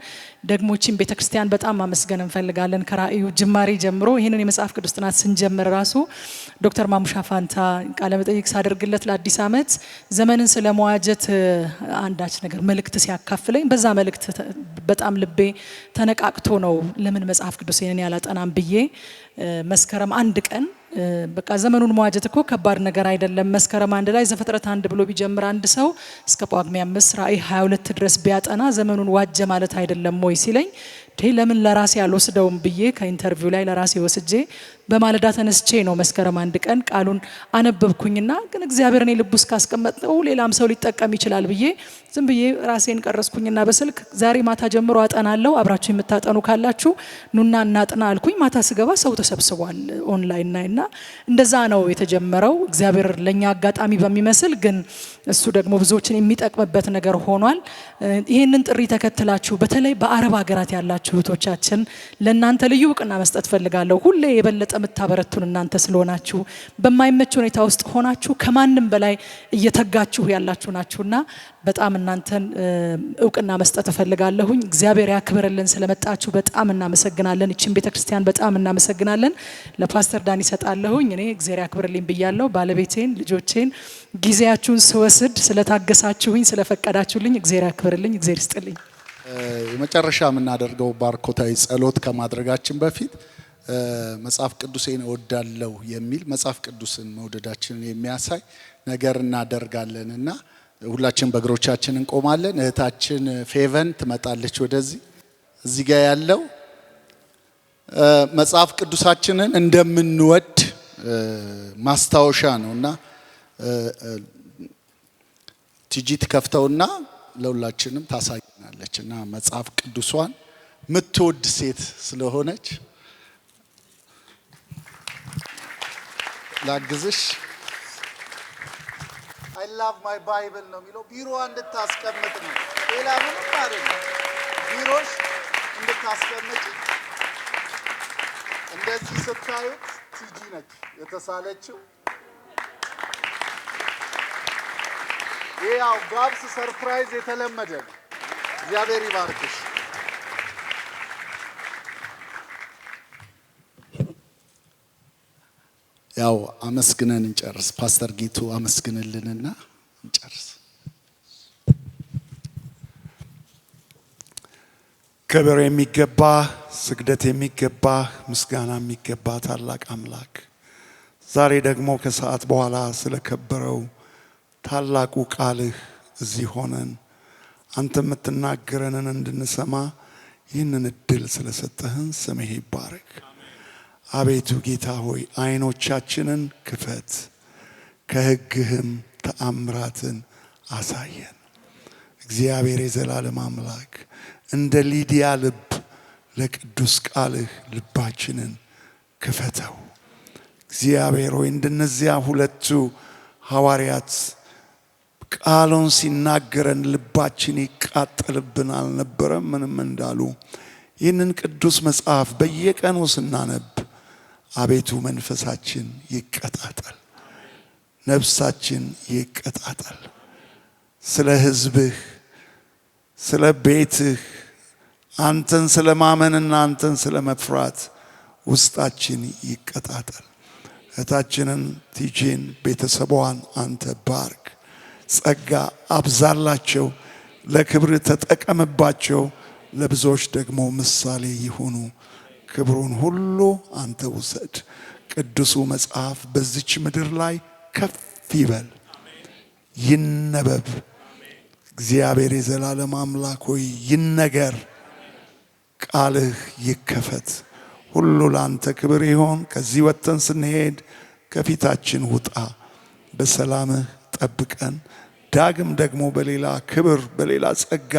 ደግሞ እቺን ቤተክርስቲያን በጣም ማመስገን እንፈልጋለን። ከራእዩ ጅማሬ ጀምሮ ይህንን የመጽሐፍ ቅዱስ ጥናት ስንጀምር ራሱ ዶክተር ማሙሻ ፋንታ ቃለ መጠይቅ ሳደርግለት ለአዲስ ዓመት ዘመንን ስለመዋጀት አንዳች ነገር መልእክት ሲያካፍለኝ በዛ መልእክት በጣም ልቤ ተነቃቅቶ ነው ለምን መጽሐፍ ቅዱስ ይሄንን ያላጠናም ብዬ መስከረም አንድ ቀን በቃ ዘመኑን መዋጀት እኮ ከባድ ነገር አይደለም። መስከረም አንድ ላይ ዘፍጥረት 1 ብሎ ቢጀምር አንድ ሰው እስከ ጳጉሜ 5 ራእይ 22 ድረስ ቢያጠና ዘመኑን ዋጀ ማለት አይደለም ወይ ሲለኝ ለምን ለራሴ አልወስደውም ብዬ ከኢንተርቪው ላይ ለራሴ ወስጄ በማለዳ ተነስቼ ነው መስከረም አንድ ቀን ቃሉን አነበብኩኝና ግን እግዚአብሔር እኔ ልብ ውስጥ ካስቀመጠው ሌላም ሰው ሊጠቀም ይችላል ብዬ ዝም ብዬ ራሴን ቀረስኩኝና በስልክ ዛሬ ማታ ጀምሮ አጠናለሁ፣ አብራችሁ የምታጠኑ ካላችሁ ኑና እናጥና አልኩኝ። ማታ ስገባ ሰው ተሰብስቧል ኦንላይን ላይና እንደዛ ነው የተጀመረው። እግዚአብሔር ለኛ አጋጣሚ በሚመስል ግን እሱ ደግሞ ብዙዎችን የሚጠቅምበት ነገር ሆኗል። ይሄንን ጥሪ ተከትላችሁ በተለይ በአረብ ሀገራት ያላችሁ እህቶቻችን ለእናንተ ልዩ እውቅና መስጠት ፈልጋለሁ። ሁሌ የበለጠ የምታበረቱን እናንተ ስለሆናችሁ በማይመች ሁኔታ ውስጥ ሆናችሁ ከማንም በላይ እየተጋችሁ ያላችሁ ናችሁና በጣም እናንተን እውቅና መስጠት ፈልጋለሁኝ። እግዚአብሔር ያክብርልን። ስለመጣችሁ በጣም እናመሰግናለን። እቺን ቤተክርስቲያን በጣም እናመሰግናለን። ለፓስተር ዳን ይሰጣለሁኝ። እኔ እግዚአብሔር ያክብርልኝ ብያለሁ። ባለቤቴን፣ ልጆቼን ጊዜያችሁን ስወስድ ስለታገሳችሁኝ ስለፈቀዳችሁልኝ እግዚአብሔር ያክብርልኝ። እግዚአብሔር ይስጥልኝ። የመጨረሻ የምናደርገው ባርኮታዊ ጸሎት ከማድረጋችን በፊት መጽሐፍ ቅዱሴን እወዳለሁ የሚል መጽሐፍ ቅዱስን መውደዳችንን የሚያሳይ ነገር እናደርጋለንና ሁላችን በእግሮቻችን እንቆማለን። እህታችን ፌቨን ትመጣለች ወደዚህ። እዚህ ጋር ያለው መጽሐፍ ቅዱሳችንን እንደምንወድ ማስታወሻ ነውና ቲጂ ትከፍተውና ለሁላችንም ታሳየናለችና መጽሐፍ ቅዱሷን ምትወድ ሴት ስለሆነች ላግዝሽ። I love my Bible ነው የሚለው። ቢሮ እንድታስቀምጥ ነው፣ ሌላ ምንም አይደለም። ቢሮሽ እንድታስቀምጥ። እንደዚህ ስታዩት ቲጂ ነች የተሳለችው። ያው ጋብስ ሰርፕራይዝ የተለመደ ነው። እግዚአብሔር ይባርክሽ። ያው አመስግነን እንጨርስ። ፓስተር ጌቱ አመስግንልንና እንጨርስ። ክብር የሚገባ ስግደት የሚገባ ምስጋና የሚገባ ታላቅ አምላክ ዛሬ ደግሞ ከሰዓት በኋላ ስለከበረው ታላቁ ቃልህ እዚህ ሆነን አንተ የምትናገረንን እንድንሰማ ይህንን እድል ስለሰጠህን ስምህ ይባረክ። አቤቱ ጌታ ሆይ አይኖቻችንን ክፈት፣ ከሕግህም ተአምራትን አሳየን። እግዚአብሔር የዘላለም አምላክ እንደ ሊዲያ ልብ ለቅዱስ ቃልህ ልባችንን ክፈተው። እግዚአብሔር ሆይ እንደነዚያ ሁለቱ ሐዋርያት ቃሉን ሲናገረን ልባችን ይቃጠልብን አልነበረም ምንም እንዳሉ ይህንን ቅዱስ መጽሐፍ በየቀኑ ስናነብ አቤቱ መንፈሳችን ይቀጣጠል፣ ነፍሳችን ይቀጣጠል። ስለ ሕዝብህ ስለ ቤትህ አንተን ስለ ማመንና አንተን ስለ መፍራት ውስጣችን ይቀጣጠል። እህታችንን ቲጂን ቤተሰቧን አንተ ባርክ፣ ጸጋ አብዛላቸው፣ ለክብር ተጠቀምባቸው፣ ለብዙዎች ደግሞ ምሳሌ ይሁኑ። ክብሩን ሁሉ አንተ ውሰድ። ቅዱሱ መጽሐፍ በዚች ምድር ላይ ከፍ ይበል፣ ይነበብ። እግዚአብሔር የዘላለም አምላክ ሆይ ይነገር፣ ቃልህ ይከፈት። ሁሉ ላንተ ክብር ይሆን። ከዚህ ወጥተን ስንሄድ ከፊታችን ውጣ፣ በሰላምህ ጠብቀን። ዳግም ደግሞ በሌላ ክብር በሌላ ጸጋ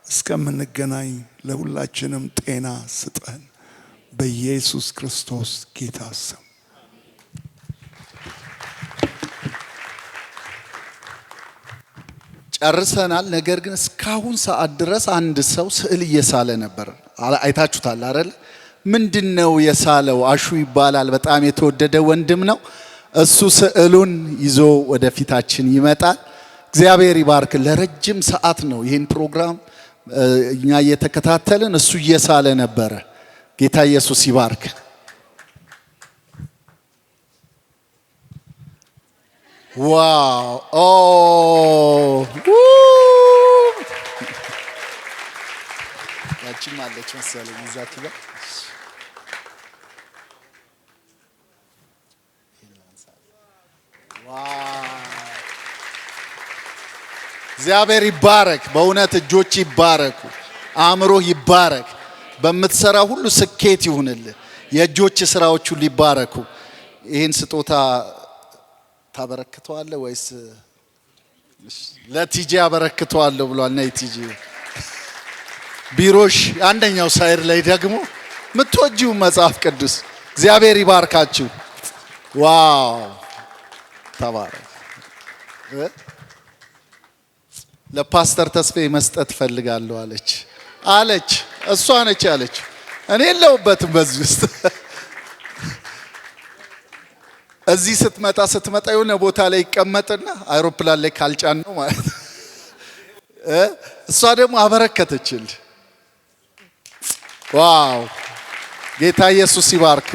እስከምንገናኝ ለሁላችንም ጤና ስጠን፣ በኢየሱስ ክርስቶስ ጌታ ስም። ጨርሰናል። ነገር ግን እስካሁን ሰዓት ድረስ አንድ ሰው ስዕል እየሳለ ነበር። አይታችሁታል አይደል? ምንድነው የሳለው? አሹ ይባላል። በጣም የተወደደ ወንድም ነው። እሱ ስዕሉን ይዞ ወደፊታችን ይመጣል። እግዚአብሔር ይባርክ። ለረጅም ሰዓት ነው ይህን ፕሮግራም እኛ እየተከታተልን፣ እሱ እየሳለ ነበረ። ጌታ ኢየሱስ ይባርክ። ዋው! ኦ ያቺም አለች መሰለኝ እዛች ጋር። እግዚአብሔር ይባረክ። በእውነት እጆች ይባረኩ፣ አእምሮ ይባረክ። በምትሰራ ሁሉ ስኬት ይሁንልህ። የእጆች ስራዎች ሁሉ ይባረኩ። ይህን ስጦታ ታበረክተዋለህ ወይስ ለቲጂ አበረክተዋለሁ ብሏል? ነይ ቲጂ። ቢሮሽ አንደኛው ሳይር ላይ ደግሞ የምትወጂው መጽሐፍ ቅዱስ። እግዚአብሔር ይባርካችሁ። ዋው ተባረክ። ለፓስተር ተስፋዬ መስጠት ፈልጋለሁ አለች። እሷ ነች ያለች። እኔ የለሁበትም በዚህ ውስጥ። እዚህ ስትመጣ የሆነ ቦታ ላይ ይቀመጥና አይሮፕላን ላይ ካልጫን ነው ማለት። እሷ ደግሞ አበረከተችል። ዋው! ጌታ ኢየሱስ ይባርክ።